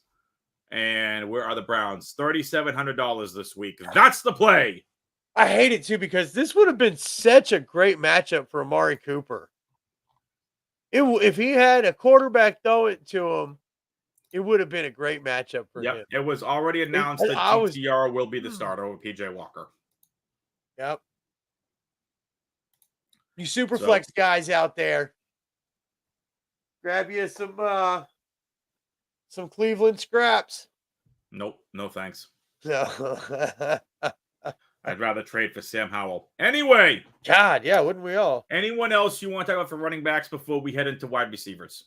S1: And where are the Browns? $3,700 this week. That's the play.
S2: I hate it too because this would have been such a great matchup for Amari Cooper. If he had a quarterback throw it to him, it would have been a great matchup for him.
S1: It was already announced that GTR will be the starter over PJ Walker.
S2: Yep. You super flex guys out there, grab you some Cleveland scraps.
S1: Nope, no thanks.
S2: No.
S1: I'd rather trade for Sam Howell. Anyway.
S2: God, yeah, wouldn't we all?
S1: Anyone else you want to talk about for running backs before we head into wide receivers?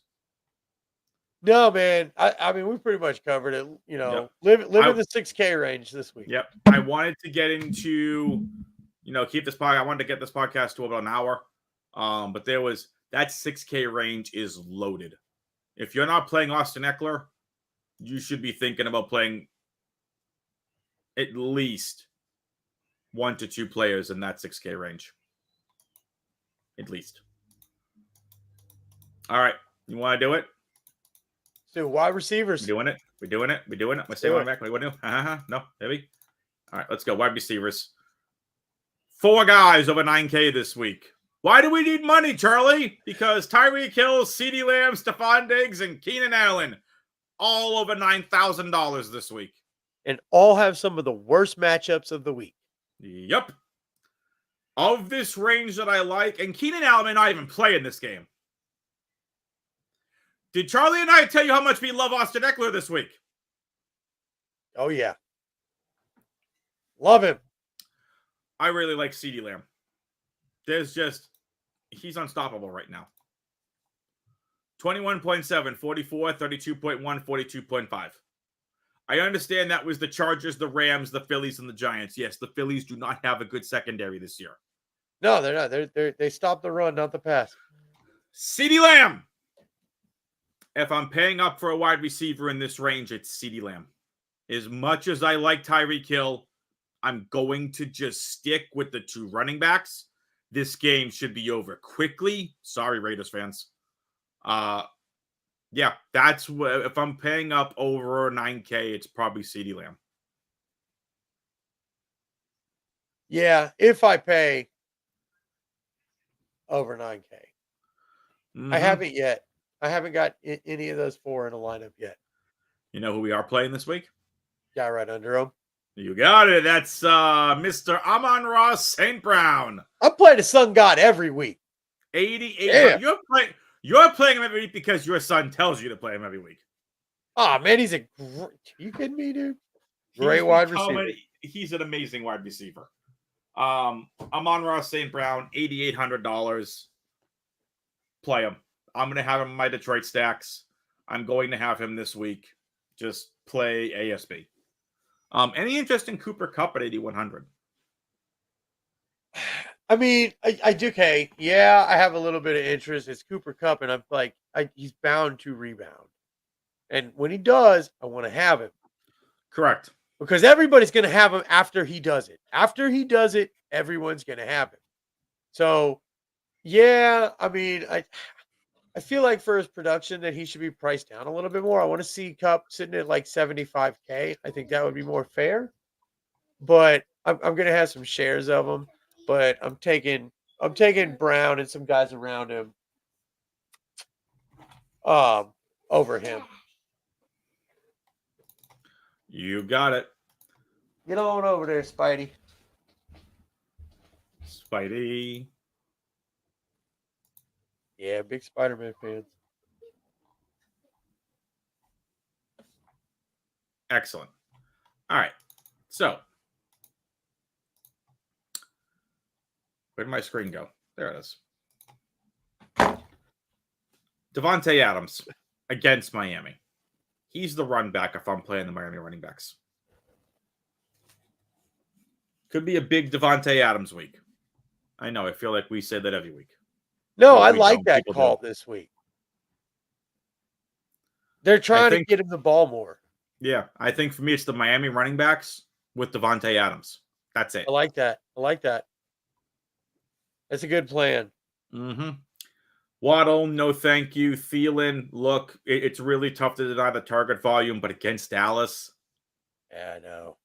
S2: No, man. I mean, we pretty much covered it. Live in the 6K range this week.
S1: Yep. I wanted to get into, keep this podcast. I wanted to get this podcast to about an hour. But that 6K range is loaded. If you're not playing Austin Eckler, you should be thinking about playing at least 1 to 2 players in that 6K range. At least. All right. You want to do it?
S2: So wide receivers.
S1: Doing it? We doing it? Am I staying on back? What do you want to do? No, maybe. All right, let's go. Wide receivers. 4 guys over 9K this week. Why do we need money, Charlie? Because Tyreek Hill, CeeDee Lamb, Stephon Diggs, and Keenan Allen all over $9,000 this week.
S2: And all have some of the worst matchups of the week.
S1: Yep. Of this range that I like, and Keenan Allen may not even play in this game. Did Charlie and I tell you how much we love Austin Eckler this week?
S2: Oh, yeah. Love him.
S1: I really like CeeDee Lamb. He's unstoppable right now. 21.7, 44, 32.1, 42.5. I understand that was the Chargers, the Rams, the Phillies, and the Giants. Yes, the Phillies do not have a good secondary this year.
S2: No, they're not. They stopped the run, not the pass.
S1: CeeDee Lamb. If I'm paying up for a wide receiver in this range, it's CeeDee Lamb. As much as I like Tyreek Hill, I'm going to just stick with the 2 running backs. This game should be over quickly. Sorry, Raiders fans. Yeah, that's what, if I'm paying up over 9K, it's probably CeeDee Lamb.
S2: Yeah, if I pay over 9K.
S1: Mm-hmm.
S2: I haven't yet. I haven't got any of those 4 in a lineup yet.
S1: You know who we are playing this week?
S2: Guy right under him.
S1: You got it. That's Mr. Amon-Ra St. Brown.
S2: I play the Sun God every week.
S1: 88.
S2: Yeah.
S1: You're playing him every week because your son tells you to play him every week.
S2: Oh, man, he's a great... Are you kidding me, dude? Great wide receiver.
S1: He's an amazing wide receiver. Amon-Ra St. Brown, $8,800. Play him. I'm going to have him in my Detroit stacks. I'm going to have him this week. Just play ASB. Any interest in Cooper Kupp at 8,100?
S2: I mean, I do. Okay, yeah, I have a little bit of interest. It's Cooper Kupp, and I'm like, he's bound to rebound. And when he does, I want to have him.
S1: Correct.
S2: Because everybody's going to have him after he does it. After he does it, everyone's going to have him. So, yeah, I mean, I feel like for his production that he should be priced down a little bit more. I want to see Kupp sitting at like 75K. I think that would be more fair. But I'm going to have some shares of him. But I'm taking Brown and some guys around him over him.
S1: You got it.
S2: Get on over there, Spidey.
S1: Spidey.
S2: Yeah, big Spider-Man fans.
S1: Excellent. All right. So, where did my screen go? There it is. Devontae Adams against Miami. He's the run back if I'm playing the Miami running backs. Could be a big Devontae Adams week. I know. I feel like we say that every week.
S2: No, I like that call this week. They're trying to get him the ball more.
S1: Yeah, I think for me, it's the Miami running backs with Devontae Adams. That's it.
S2: I like that. That's a good plan.
S1: Mm-hmm. Waddle, no thank you. Thielen, look, it's really tough to deny the target volume, but against Dallas,
S2: yeah, I know.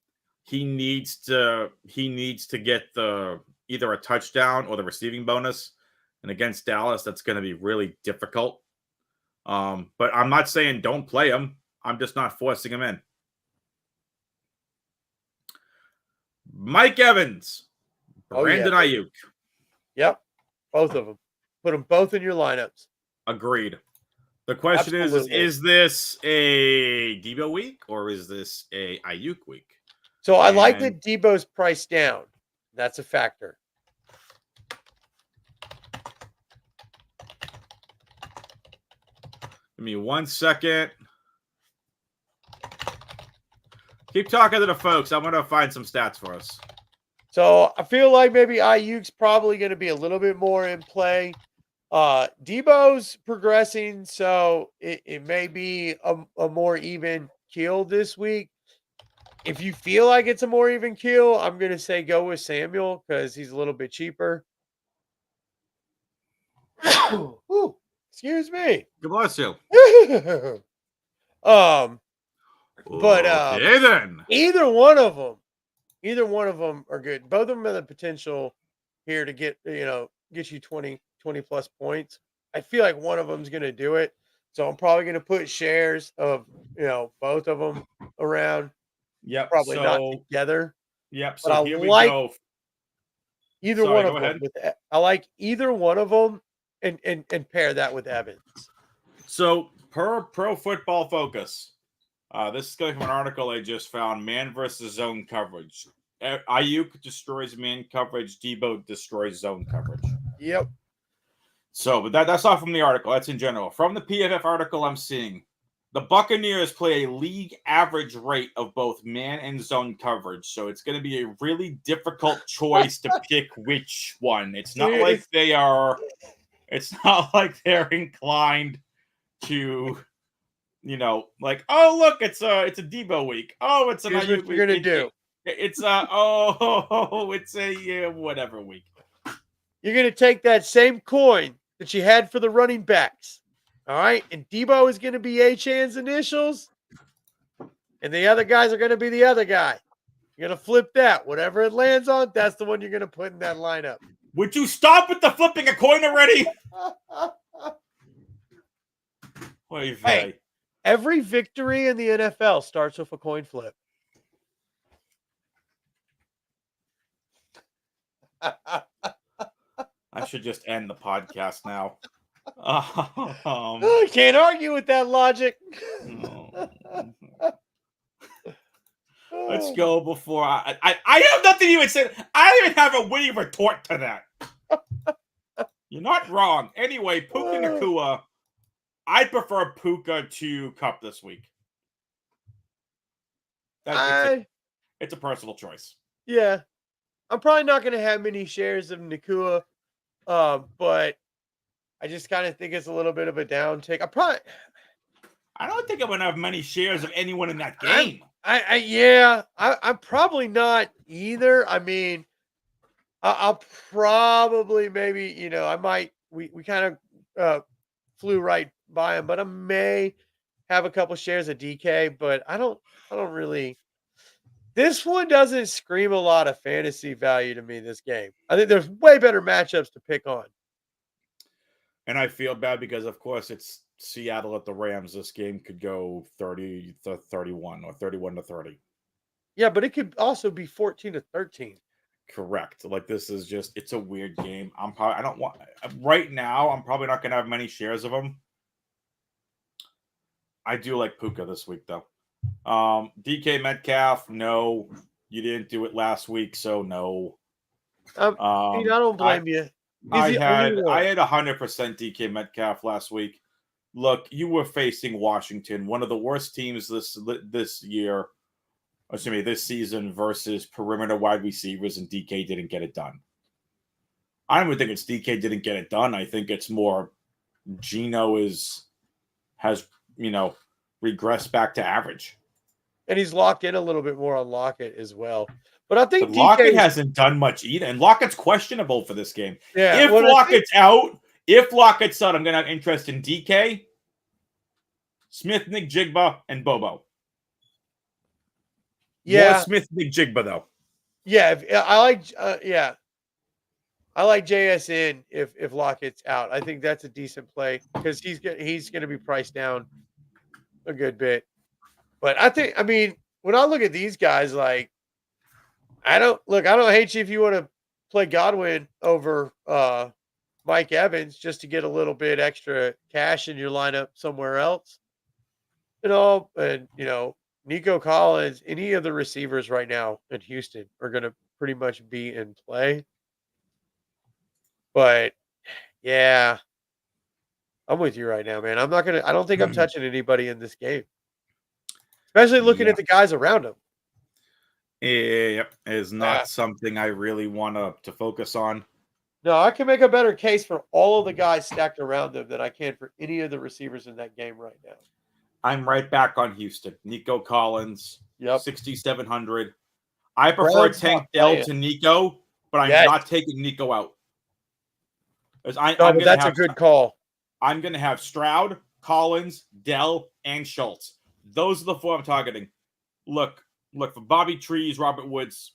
S1: He needs to get either a touchdown or the receiving bonus. And against Dallas, that's going to be really difficult. But I'm not saying don't play him. I'm just not forcing him in. Mike Evans, Brandon Ayuk.
S2: Yep, both of them. Put them both in your lineups.
S1: Agreed. The question is this a Debo week or is this a Ayuk week?
S2: So I like that Debo's priced down. That's a factor.
S1: Give me 1 second. Keep talking to the folks. I'm going to find some stats for us.
S2: So I feel like maybe Ayuk's probably going to be a little bit more in play. Debo's progressing, so it may be a more even kill this week. If you feel like it's a more even kill, I'm going to say go with Samuel because he's a little bit cheaper. Ooh, excuse me.
S1: God bless you.
S2: But
S1: Okay, then.
S2: either one of them are good. Both of them have the potential here to get you 20 plus points. I feel like one of them's going to do it. So I'm probably going to put shares of, both of them around,
S1: Yep.
S2: probably not
S1: So,
S2: together,
S1: yep.
S2: but
S1: So
S2: I
S1: here we
S2: like
S1: go.
S2: either
S1: Sorry,
S2: one
S1: go
S2: of them.
S1: ahead.
S2: I like either one of them and pair that with Evans.
S1: So, per Pro Football Focus, this is coming from an article I just found: man versus zone coverage. Ayuk destroys man coverage. Debo destroys zone coverage.
S2: Yep.
S1: So, but that's not from the article. That's in general. From the PFF article, I'm seeing the Buccaneers play a league average rate of both man and zone coverage. So it's going to be a really difficult choice to pick which one. It's not like they are. It's not like they're inclined to, like, oh look, it's a Debo week. Oh, it's an
S2: Here's
S1: Ayuk
S2: what
S1: week.
S2: you're gonna do.
S1: It's it's a whatever week.
S2: You're going to take that same coin that you had for the running backs. All right. And Debo is going to be Achan's initials. And the other guys are going to be the other guy. You're going to flip that. Whatever it lands on, that's the one you're going to put in that lineup.
S1: Would you stop with the flipping a coin already?
S2: Hey, every victory in the NFL starts with a coin flip.
S1: I should just end the podcast now.
S2: I can't argue with that logic.
S1: Let's go before I have nothing to even say. I don't even have a witty retort to that. You're not wrong. Anyway, Puka Nacua. I prefer Puka to Cup this week. It's a personal choice.
S2: Yeah. I'm probably not going to have many shares of Nacua, but I just kind of think it's a little bit of a down take.
S1: I don't think I'm going to have many shares of anyone in that game.
S2: I'm probably not either. I mean, I'll probably maybe, I might, we kind of flew right by him, but I may have a couple shares of DK, but I don't really. This one doesn't scream a lot of fantasy value to me, this game. I think there's way better matchups to pick on.
S1: And I feel bad because, of course, it's Seattle at the Rams. This game could go 30 to 31 or 31 to 30.
S2: Yeah, but it could also be 14 to 13.
S1: Correct. Like, this is just, it's a weird game. Right now, I'm probably not going to have many shares of them. I do like Puka this week, though. DK Metcalf, no. You didn't do it last week, so no.
S2: I don't blame you.
S1: I had 100% DK Metcalf last week. Look, you were facing Washington, one of the worst teams this season versus perimeter wide receivers, and DK didn't get it done. I don't even think it's DK didn't get it done. I think it's more Geno has regressed back to average.
S2: And he's locked in a little bit more on Lockett as well. But I think
S1: Lockett hasn't done much either, and Lockett's questionable for this game.
S2: Yeah,
S1: if Lockett's out, I'm going to have interest in DK, Smith, Nick Jigba, and Bobo.
S2: Yeah,
S1: more Smith, Nick Jigba though.
S2: Yeah, I like JSN if Lockett's out. I think that's a decent play because he's going to be priced down a good bit. But I mean, when I look at these guys, like, I don't hate you if you want to play Godwin over Mike Evans just to get a little bit extra cash in your lineup somewhere else. And Nico Collins, any of the receivers right now in Houston are going to pretty much be in play. But yeah, I'm with you right now, man. I don't think I'm touching anybody in this game. Especially looking at the guys around him.
S1: Yep, is not something I really want to focus on.
S2: No, I can make a better case for all of the guys stacked around him than I can for any of the receivers in that game right now.
S1: I'm right back on Houston. Nico Collins, 6,700. I prefer Tank Dell to Nico, but I'm not taking Nico out.
S2: That's a good call.
S1: I'm going to have Stroud, Collins, Dell, and Schultz. Those are the 4 I'm targeting. Look for Bobby Trees, Robert Woods.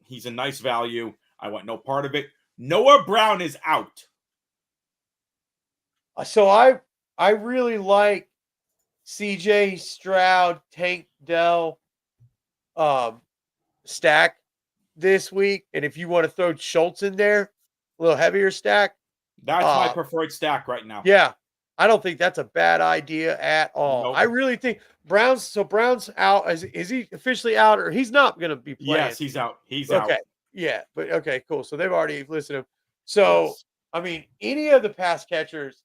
S1: He's a nice value. I want no part of it. Noah Brown is out.
S2: So I really like CJ Stroud, Tank Dell, stack this week. And if you want to throw Schultz in there, a little heavier stack.
S1: That's my preferred stack right now.
S2: Yeah. I don't think that's a bad idea at all.
S1: Nope.
S2: I really think Brown's out. Is he officially out, or he's not going to be playing?
S1: Yes, he's out. He's
S2: okay.
S1: out.
S2: Yeah, but okay, cool. So they've already listed him. So
S1: Yes.
S2: I mean, any of the pass catchers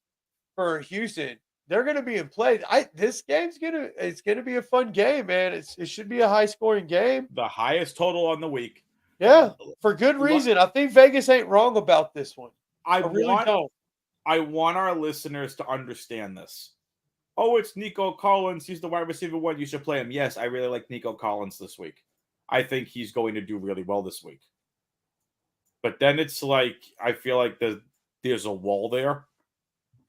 S2: for Houston, they're going to be in play. This game's gonna be a fun game, man. It should be a high scoring game.
S1: The highest total on the week.
S2: Yeah, for good reason. I think Vegas ain't wrong about this one. I really don't.
S1: I want our listeners to understand this. Oh, it's Nico Collins. He's the wide receiver 1. You should play him. Yes, I really like Nico Collins this week. I think he's going to do really well this week. But then it's like, I feel like there's a wall there.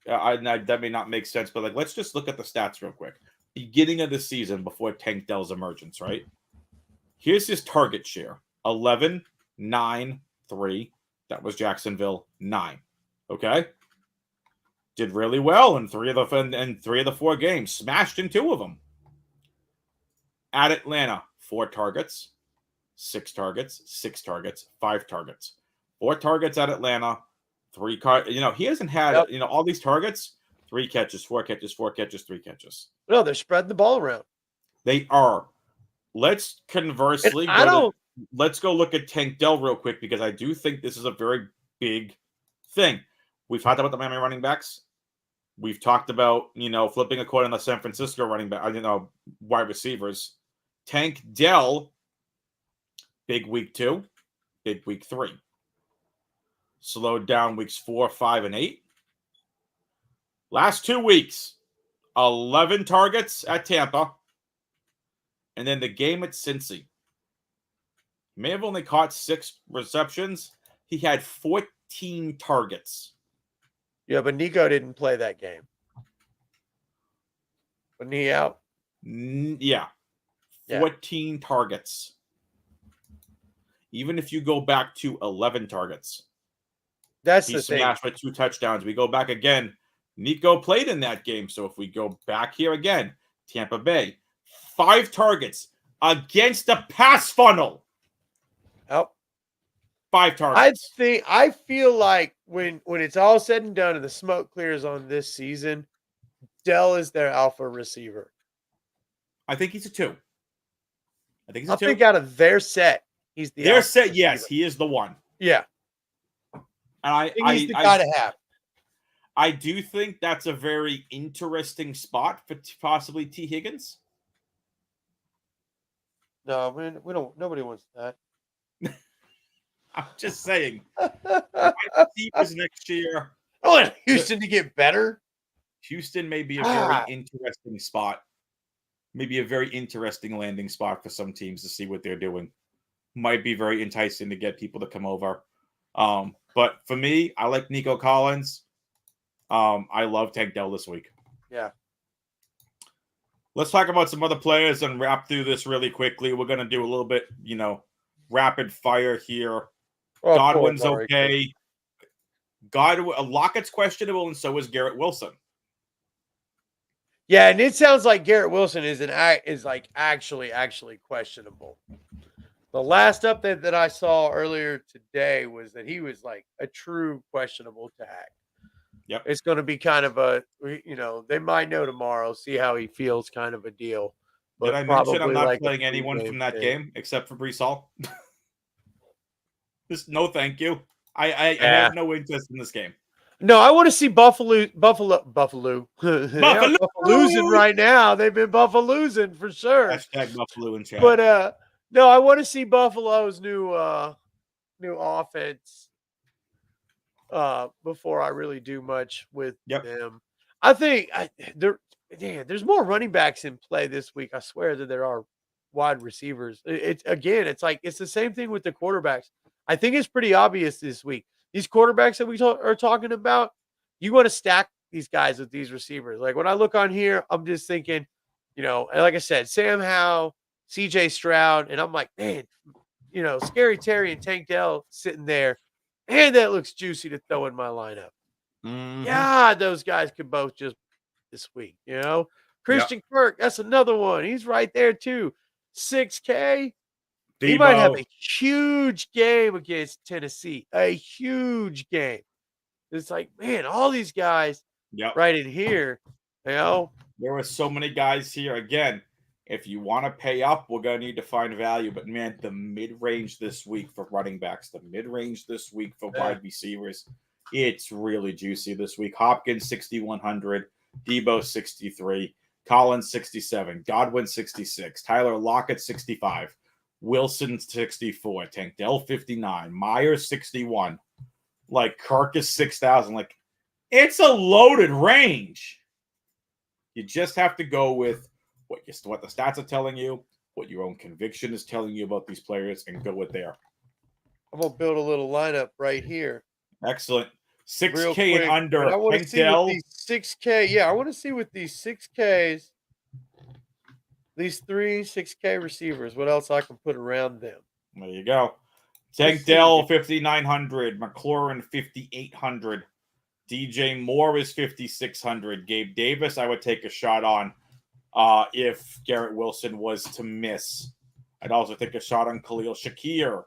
S1: That may not make sense, but like, let's just look at the stats real quick. Beginning of the season before Tank Dell's emergence, right? Here's his target share. 11, 9, 3. That was Jacksonville, 9. Okay? Did really well in 3 of the 4 games. Smashed in 2 of them. At Atlanta, 4 targets, 6 targets, 6 targets, 5 targets. 4 targets at Atlanta, 3 he hasn't had all these targets. 3 catches, 4 catches, 4 catches, 3 catches.
S2: No, they're spreading the ball around.
S1: They are. Let's conversely let's go look at Tank Dell real quick, because I do think this is a very big thing. We've talked about the Miami running backs. We've talked about, flipping a coin on the San Francisco running back, wide receivers. Tank Dell, big week 2, big week 3. Slowed down weeks 4, 5, and 8. Last 2 weeks, 11 targets at Tampa. And then the game at Cincy. May have only caught 6 receptions. He had 14 targets.
S2: Yeah, but Nico didn't play that game. Wasn't he out?
S1: Yeah. 14 targets. Even if you go back to 11 targets.
S2: That's
S1: he
S2: the thing.
S1: smashed with 2 touchdowns. We go back again. Nico played in that game. So if we go back here again, Tampa Bay, 5 targets against the pass funnel.
S2: Oh.
S1: 5 targets.
S2: I feel like when it's all said and done and the smoke clears on this season, Dell is their alpha receiver.
S1: I think he's a 2. I think
S2: out of their set, he's
S1: their set. Receiver. Yes, he is the one.
S2: Yeah,
S1: and I think
S2: he's the guy to have.
S1: I do think that's a very interesting spot for possibly T. Higgins.
S2: No, we don't. Nobody wants that.
S1: I'm just saying. Receivers next year.
S2: I want Houston to get better.
S1: Houston may be a very interesting spot. Maybe a very interesting landing spot for some teams to see what they're doing. Might be very enticing to get people to come over. But for me, I like Nico Collins. I love Tank Dell this week.
S2: Yeah.
S1: Let's talk about some other players and wrap through this really quickly. We're going to do a little bit, rapid fire here.
S2: Oh,
S1: Godwin's okay. Lockett's questionable, and so is Garrett Wilson.
S2: Yeah, and it sounds like Garrett Wilson is actually questionable. The last update that I saw earlier today was that he was like a true questionable tag.
S1: Yep.
S2: It's going to be kind of they might know tomorrow, see how he feels, kind of a deal.
S1: But did I mention I'm not playing anyone from that game except for Breece Hall? Just no thank you. I have no interest in this game.
S2: No, I want to see Buffalo. Buffaloozing right now. They've been Buffaloozing for sure.
S1: Hashtag Buffalo in chat.
S2: But no, I want to see Buffalo's new offense before I really do much with them. I think there's more running backs in play this week. I swear that there are wide receivers. It's the same thing with the quarterbacks. I think it's pretty obvious this week. These quarterbacks that we are talking about, you want to stack these guys with these receivers. Like when I look on here, I'm just thinking And like I said, Sam Howell, CJ Stroud, and I'm like, man, Scary Terry and Tank Dell sitting there, and that looks juicy to throw in my lineup.
S1: Mhm.
S2: God, those guys could both just this week, Christian Kirk, that's another one. He's right there too. 6K. He might have a huge game against Tennessee. A huge game. It's like, man, all these guys right in here,
S1: There were so many guys here. Again, if you want to pay up, we're going to need to find value. But, man, the mid-range this week for running backs, the mid-range this week for wide receivers, it's really juicy this week. Hopkins, 6,100. Debo, 63. Collins, 67. Godwin, 66. Tyler Lockett, 65. Wilson, 64. Tank Dell, 59. Myers, 61. Like, Kirk is 6,000. Like, it's a loaded range. You just have to go with what the stats are telling you, what your own conviction is telling you about these players, and go with there.
S2: I'm going to build a little lineup right here.
S1: Excellent. 6K and under.
S2: I want to see with these 6K. Yeah, I want to see with these 6Ks, these 3 6K receivers, what else I can put around them.
S1: There you go. Tank Dell, 5,900. McLaurin, 5,800. DJ Moore is 5,600. Gabe Davis, I would take a shot on if Garrett Wilson was to miss. I'd also take a shot on Khalil Shakir.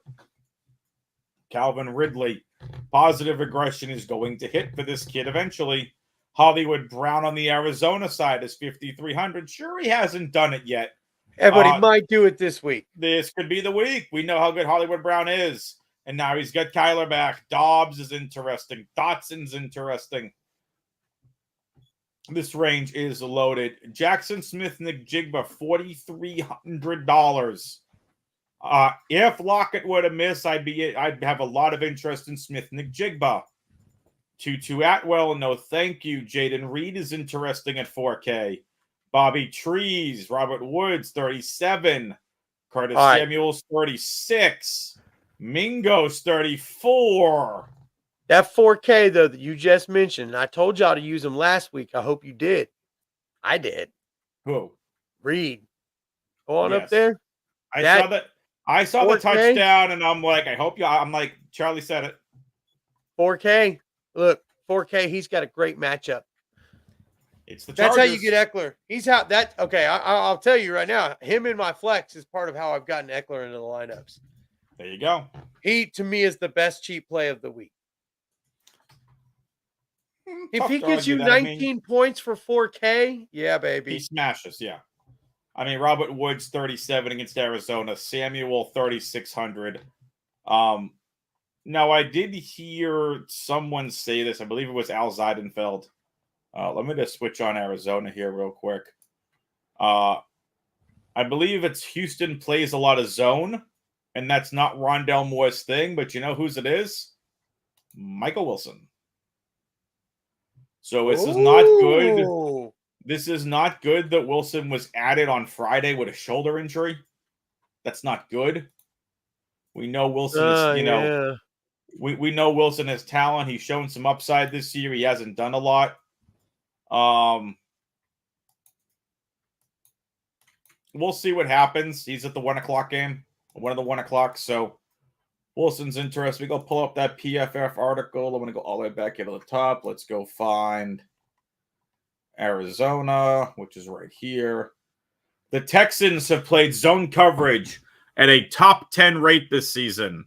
S1: Calvin Ridley. Positive regression is going to hit for this kid eventually. Hollywood Brown on the Arizona side is 5,300. Sure, he hasn't done it yet.
S2: Yeah, but he might do it this week.
S1: This could be the week. We know how good Hollywood Brown is. And now he's got Kyler back. Dobbs is interesting. Dotson's interesting. This range is loaded. Jackson Smith-Njigba, $4,300. If Lockett were to miss, I'd have a lot of interest in Smith-Njigba. Tutu Atwell, no thank you. Jaden Reed is interesting at 4K. Bobby Trees, Robert Woods, 37. Curtis Samuels, 36. Mingo's 34.
S2: That 4K, though, that you just mentioned, I told y'all to use them last week. I hope you did. I did.
S1: Who?
S2: Reed. Go on up there.
S1: I saw the touchdown, and I'm like, I hope you. I'm like, Charlie said it.
S2: 4K. Look, 4K. He's got a great matchup.
S1: It's the Chargers.
S2: That's how you get Eckler. He's out. I'll tell you right now. Him in my flex is part of how I've gotten Eckler into the lineups.
S1: There you go.
S2: He, to me, is the best cheap play of the week. If he gets you 19 points for 4K, yeah, baby.
S1: He smashes, yeah. I mean, Robert Woods, 37 against Arizona. Samuel, 3,600. Now, I did hear someone say this. I believe it was Al Zeidenfeld. Let me just switch on Arizona here real quick. I believe it's Houston plays a lot of zone, and that's not Rondell Moore's thing, but you know whose it is? Michael Wilson. So this is not good. This is not good that Wilson was added on Friday with a shoulder injury. That's not good. We know Wilson is, we know Wilson has talent. He's shown some upside this year. He hasn't done a lot. We'll see what happens. He's at the 1 o'clock game, one of the 1 o'clock. So Wilson's interesting. We go pull up that PFF article. I'm going to go all the way back here to the top. Let's go find Arizona, which is right here. The Texans have played zone coverage at a top 10 rate this season.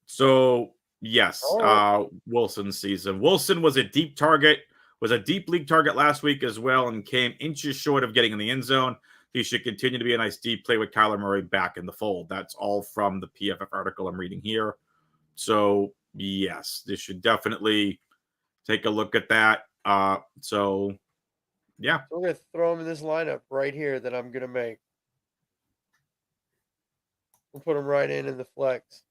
S1: So, yes, Wilson's season. Wilson was a deep target, was a deep league target last week as well, and came inches short of getting in the end zone. He should continue to be a nice deep play with Kyler Murray back in the fold. That's all from the PFF article I'm reading here. So, yes, this should definitely take a look at that. So, yeah.
S2: We're going to throw him in this lineup right here that I'm going to make. We'll put him right in the flex.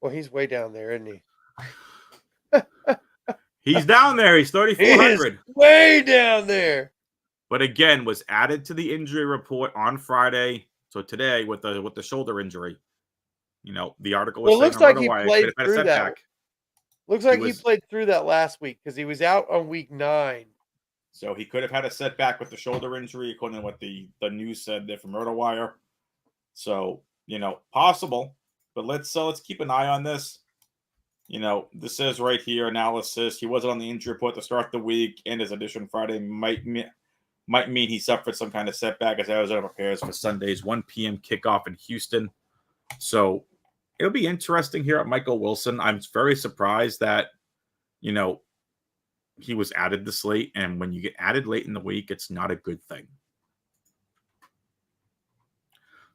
S2: Well, he's way down there, isn't he?
S1: He's down there. He's 3,400.
S2: Way down there.
S1: But again, was added to the injury report on Friday. So today with the shoulder injury. You know, the article was
S2: saying, looks like he played through that. Looks like he played through that last week because he was out on week 9.
S1: So he could have had a setback with the shoulder injury, according to what the news said there from RotoWire. So, possible. But let's keep an eye on this. This says right here, analysis. He wasn't on the injury report to start the week, and his addition Friday might mean he suffered some kind of setback as Arizona prepares for Sunday's 1 p.m. kickoff in Houston. So it'll be interesting here at Michael Wilson. I'm very surprised that, he was added this late, and when you get added late in the week, it's not a good thing.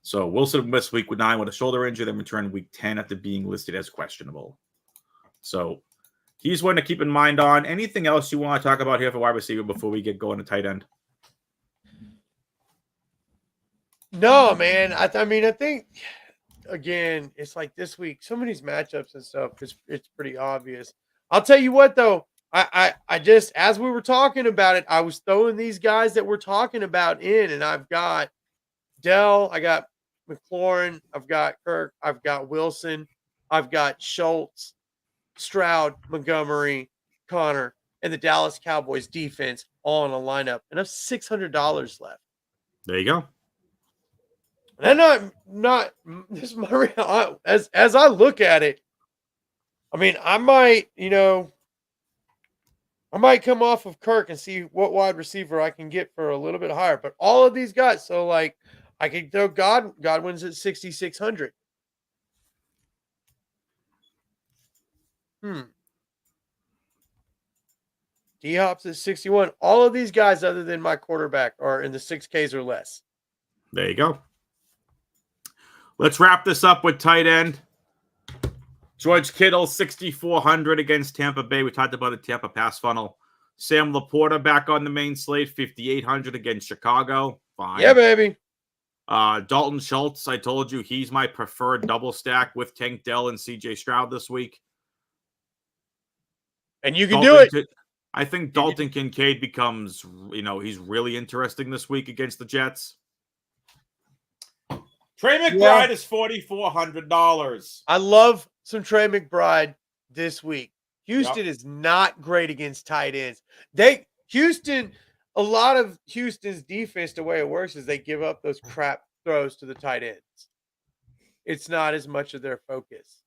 S1: So Wilson missed week 9 with a shoulder injury, then returned week 10 after being listed as questionable. So he's one to keep in mind on. Anything else you want to talk about here for wide receiver before we get going to tight end?
S2: No, man. I think, again, it's like this week, some of these matchups and stuff, it's pretty obvious. I'll tell you what, though. I just, as we were talking about it, I was throwing these guys that we're talking about in, and I've got Dell, I got McLaurin, I've got Kirk, I've got Wilson, I've got Schultz, Stroud, Montgomery, Connor, and the Dallas Cowboys defense all in a lineup, and I have $600 left.
S1: There you go.
S2: And I'm not this is my as I look at it. I mean, I might come off of Kirk and see what wide receiver I can get for a little bit higher. But all of these guys, so like I could throw Godwin's at 6,600. D-Hop's at 61. All of these guys, other than my quarterback, are in the 6Ks or less.
S1: There you go. Let's wrap this up with tight end. George Kittle, 6,400 against Tampa Bay. We talked about the Tampa pass funnel. Sam Laporta back on the main slate, 5,800 against Chicago. Fine.
S2: Yeah, baby.
S1: Dalton Schultz, I told you, he's my preferred double stack with Tank Dell and CJ Stroud this week.
S2: And you can do it.
S1: I think Dalton Kincaid becomes, he's really interesting this week against the Jets. Trey McBride is $4,400.
S2: I love some Trey McBride this week. Houston is not great against tight ends. A lot of Houston's defense, the way it works is they give up those crap throws to the tight ends. It's not as much of their focus.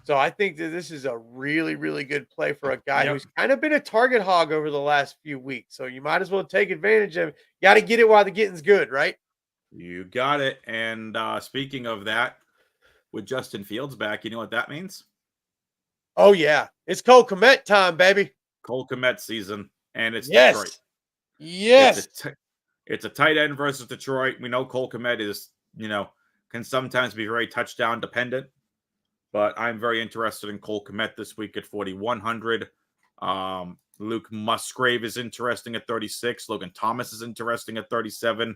S2: So I think that this is a really, really good play for a guy who's kind of been a target hog over the last few weeks. So you might as well take advantage of it. You got to get it while the getting's good, right?
S1: You got it. And speaking of that, with Justin Fields back, you know what that means?
S2: Oh, yeah. It's Cole Kmet time, baby.
S1: Cole Kmet season. And it's Detroit.
S2: Yes.
S1: It's a tight end versus Detroit. We know Cole Kmet is, can sometimes be very touchdown dependent. But I'm very interested in Cole Kmet this week at 4,100. Luke Musgrave is interesting at 36. Logan Thomas is interesting at 37.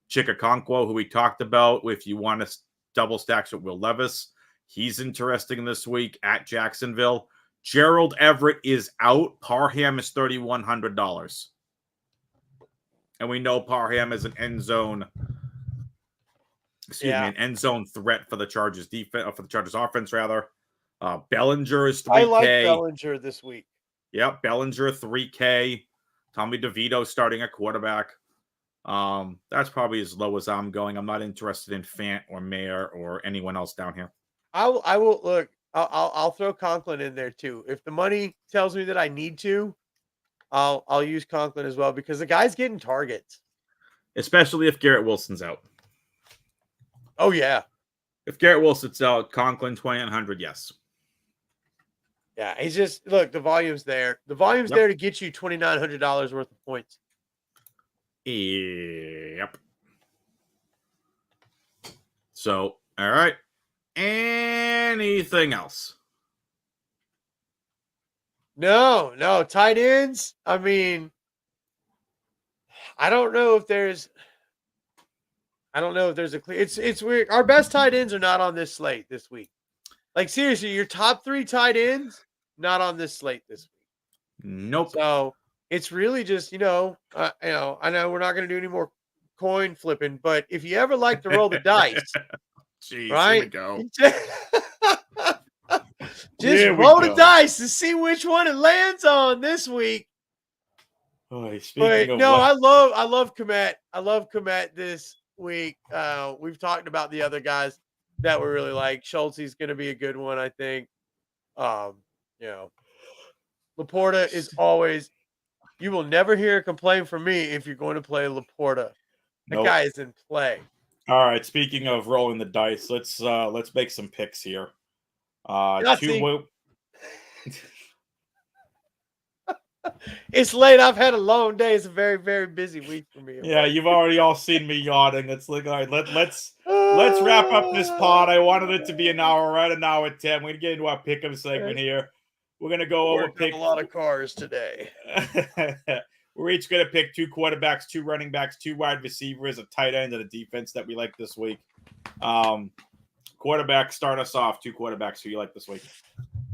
S1: Chikakonkwo, who we talked about, if you want to double stacks with Will Levis, he's interesting this week at Jacksonville. Gerald Everett is out. Parham is $3,100. And we know Parham is an end zone an end zone threat for the Chargers defense, for the Chargers offense, rather. Bellinger is $3K.
S2: I like Bellinger this week.
S1: Yep, Bellinger, $3K. Tommy DeVito starting at quarterback. That's probably as low as I'm going. I'm not interested in Fant or Mayer or anyone else down here.
S2: I will look. I'll throw Conklin in there too. If the money tells me that I need to, I'll use Conklin as well because the guy's getting targets.
S1: Especially if Garrett Wilson's out.
S2: Oh, yeah.
S1: If Garrett Wilson's out, Conklin, 2,900, yes.
S2: Yeah, he's just, look, the volume's there. The volume's there to get you $2,900 worth of points.
S1: Yep. So, all right. Anything else?
S2: No. Tight ends, I mean, I don't know if there's a clear. It's weird. Our best tight ends are not on this slate this week. Like seriously, your top 3 tight ends not on this slate this week.
S1: Nope.
S2: So it's really just I know we're not going to do any more coin flipping, but if you ever like to roll the dice,
S1: jeez,
S2: right?
S1: Here we go.
S2: Just roll the dice to see which one it lands on this week.
S1: Oh, speaking
S2: But
S1: of
S2: no,
S1: what,
S2: I love Komet. I love Komet this week. We've talked about the other guys that we really like. Schultze's going to be a good one, I think. You know, Laporta is always. You will never hear a complaint from me if you're going to play Laporta. That
S1: nope.
S2: guy is in play.
S1: All right. Speaking of rolling the dice, let's make some picks here.
S2: It's late. I've had a long day. It's a very, very busy week for me.
S1: Yeah, you've already all seen me yawning. It's like, all right, let's wrap up this pod. I wanted it to be an hour, right? An hour 10. We're gonna get into our pick'em segment here. We're gonna go over pick
S2: a lot of cars today.
S1: We're each gonna pick 2 quarterbacks, 2 running backs, 2 wide receivers, a tight end, and a defense that we like this week. Quarterback, start us off. 2 quarterbacks who you like this week.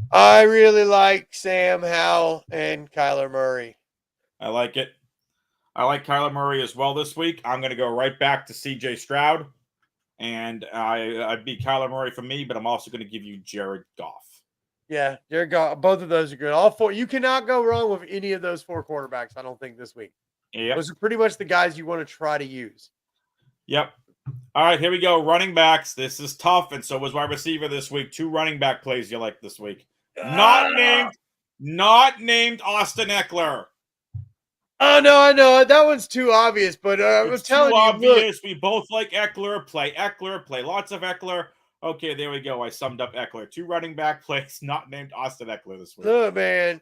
S2: I really like Sam Howell and Kyler Murray.
S1: I like it. I like Kyler Murray as well this week. I'm going to go right back to C.J. Stroud, and I'd be Kyler Murray for me, but I'm also going to give you Jared Goff.
S2: Yeah, Jared Goff. Both of those are good. All 4. You cannot go wrong with any of those 4 quarterbacks, I don't think, this week.
S1: Yep.
S2: Those are pretty much the guys you want to try to use.
S1: Yep. All right, here we go. Running backs. This is tough, and so was wide receiver this week. 2 running back plays you like this week. Not named Austin Eckler.
S2: Oh, no, I know. That one's too obvious, but I'm telling you,
S1: obvious. We both like Eckler. Play lots of Eckler. Okay, there we go. I summed up Eckler. 2 running back plays, not named Austin Eckler this week.
S2: Look, man,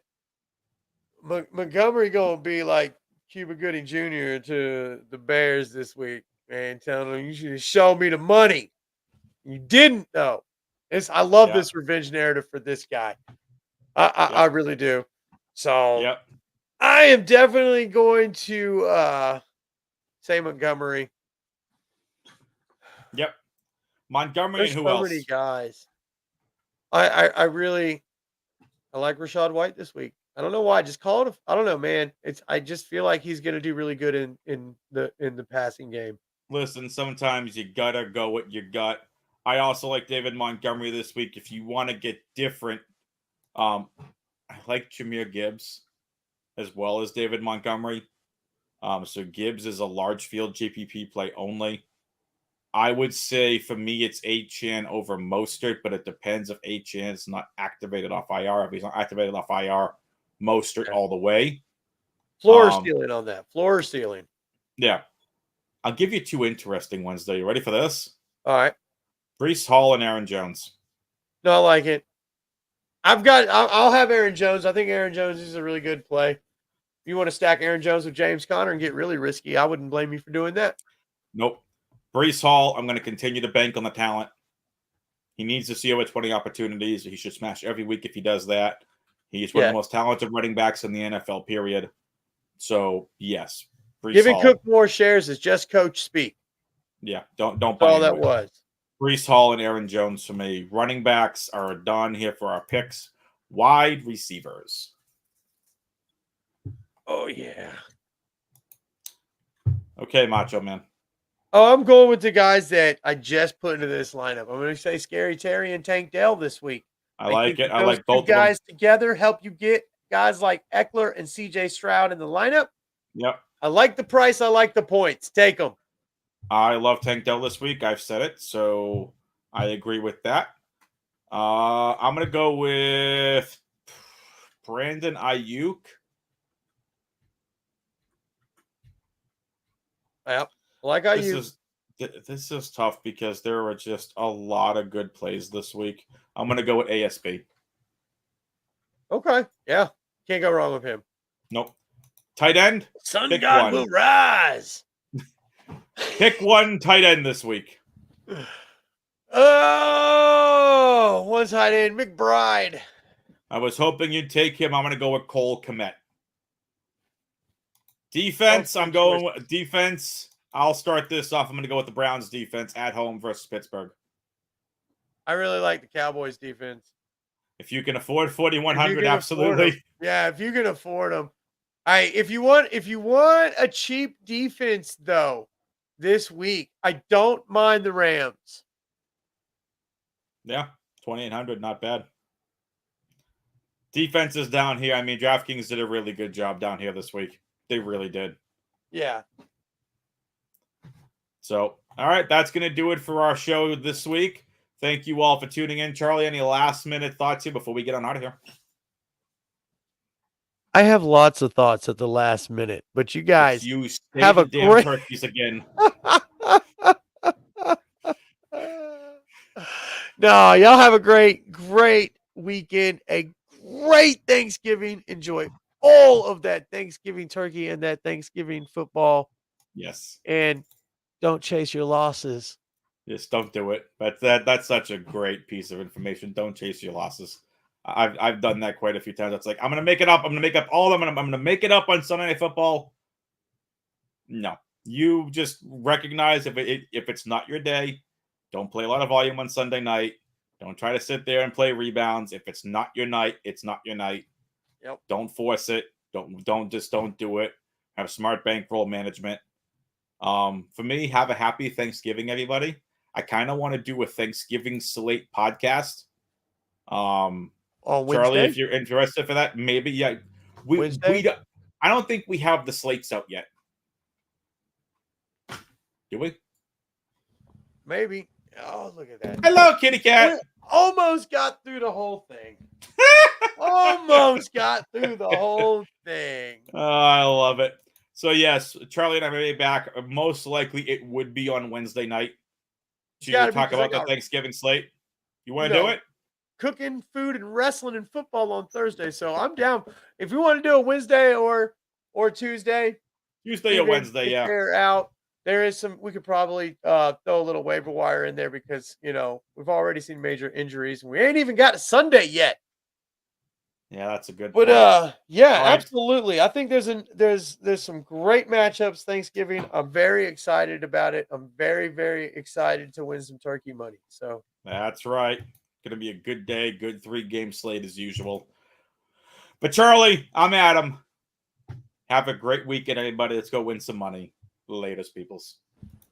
S2: Montgomery going to be like Cuba Gooding Jr. to the Bears this week, man, telling them you should have shown me the money. You didn't, though. I love this revenge narrative for this guy. I really do. So I am definitely going to say Montgomery.
S1: Yep. Montgomery.
S2: There's
S1: and who
S2: so
S1: else?
S2: many guys. I like Rachaad White this week. I don't know why. Just call it. I don't know, man. I just feel like he's going to do really good in the passing game.
S1: Listen, sometimes you gotta go what you got. I also like David Montgomery this week. If you want to get different, I like Jahmyr Gibbs as well as David Montgomery. So Gibbs is a large field GPP play only. I would say for me it's Achane over Mostert, but it depends if Achane is not activated off IR. If he's not activated off IR, Mostert all the way.
S2: Floor ceiling on that. Floor ceiling.
S1: Yeah. I'll give you 2 interesting ones, though. You ready for this?
S2: All right.
S1: Breece Hall and Aaron Jones.
S2: No, I like it. I'll have Aaron Jones. I think Aaron Jones is a really good play. If you want to stack Aaron Jones with James Conner and get really risky, I wouldn't blame you for doing that.
S1: Nope. Breece Hall, I'm going to continue to bank on the talent. He needs to see over 20 opportunities. He should smash every week if he does that. He's one of the most talented running backs in the NFL, period. So, yes.
S2: Giving Cook more shares is just coach speak.
S1: Yeah, don't buy
S2: all that was.
S1: Breece Hall and Aaron Jones for me. Running backs are done here for our picks. Wide receivers.
S2: Oh, yeah.
S1: Okay, Macho Man.
S2: Oh, I'm going with the guys that I just put into this lineup. I'm going to say Scary Terry and Tank Dell this week.
S1: I like it.
S2: I like both guys together. Help you get guys like Eckler and CJ Stroud in the lineup.
S1: Yep.
S2: I like the price. I like the points. Take them.
S1: I love Tank Dell this week. I've said it, so I agree with that. I'm going to go with Brandon Ayuk.
S2: Yep. Like Ayuk.
S1: This is tough because there are just a lot of good plays this week. I'm going to go with ASB.
S2: Okay. Yeah. Can't go wrong with him.
S1: Nope. Tight end.
S2: Sun God will rise.
S1: Pick one tight end this week.
S2: Oh, one tight end, McBride.
S1: I was hoping you'd take him. I'm going to go with Cole Kmet. Defense. I'm going with defense. I'll start this off. I'm going to go with the Browns defense at home versus Pittsburgh.
S2: I really like the Cowboys defense.
S1: If you can afford 4,100, absolutely.
S2: Yeah, if you can afford them. If you want a cheap defense though, this week, I don't mind the Rams.
S1: Yeah, 2,800, not bad. Defense is down here. I mean, DraftKings did a really good job down here this week. They really did.
S2: Yeah.
S1: So, all right, that's going to do it for our show this week. Thank you all for tuning in. Charlie, any last-minute thoughts here before we get on out of here?
S2: I have lots of thoughts at the last minute, but you guys
S1: You
S2: have a
S1: damn
S2: great
S1: turkeys again.
S2: No, y'all have a great weekend, a great Thanksgiving. Enjoy all of that Thanksgiving turkey and that Thanksgiving football.
S1: Yes.
S2: And don't chase your losses.
S1: Just don't do it. But that's such a great piece of information. Don't chase your losses. I've done that quite a few times. It's like, I'm gonna make it up. I'm gonna make up all of them. I'm gonna make it up on Sunday Night Football. No, you just recognize if it's not your day. Don't play a lot of volume on Sunday night. Don't try to sit there and play rebounds. If it's not your night, it's not your night.
S2: Yep.
S1: Don't force it. Don't do it. Have smart bankroll management. For me, have a happy Thanksgiving, everybody. I kind of want to do a Thanksgiving slate podcast.
S2: On Wednesday?
S1: Charlie, if you're interested for that, maybe. Yeah, I don't think we have the slates out yet. Do we?
S2: Maybe. Oh, look at that.
S1: Hello, kitty cat.
S2: We almost got through the whole thing. Almost got through the whole thing.
S1: Oh, I love it. So, yes, Charlie and I may be back. Most likely it would be on Wednesday night to talk about the Thanksgiving slate. You want to do it?
S2: Cooking, food, and wrestling and football on Thursday. So I'm down. If you want to do a Wednesday or Tuesday.
S1: Tuesday or Wednesday, yeah.
S2: They're out. There is some, we could probably throw a little waiver wire in there because, we've already seen major injuries and we ain't even got a Sunday yet.
S1: Yeah, that's a good
S2: point. But yeah,
S1: right.
S2: Absolutely. I think there's some great matchups Thanksgiving. I'm very excited about it. I'm very, very excited to win some turkey money. So
S1: that's right. Gonna be a good day, good 3-game slate as usual. But Charlie, I'm Adam. Have a great weekend, everybody. Let's go win some money. Latest, peoples.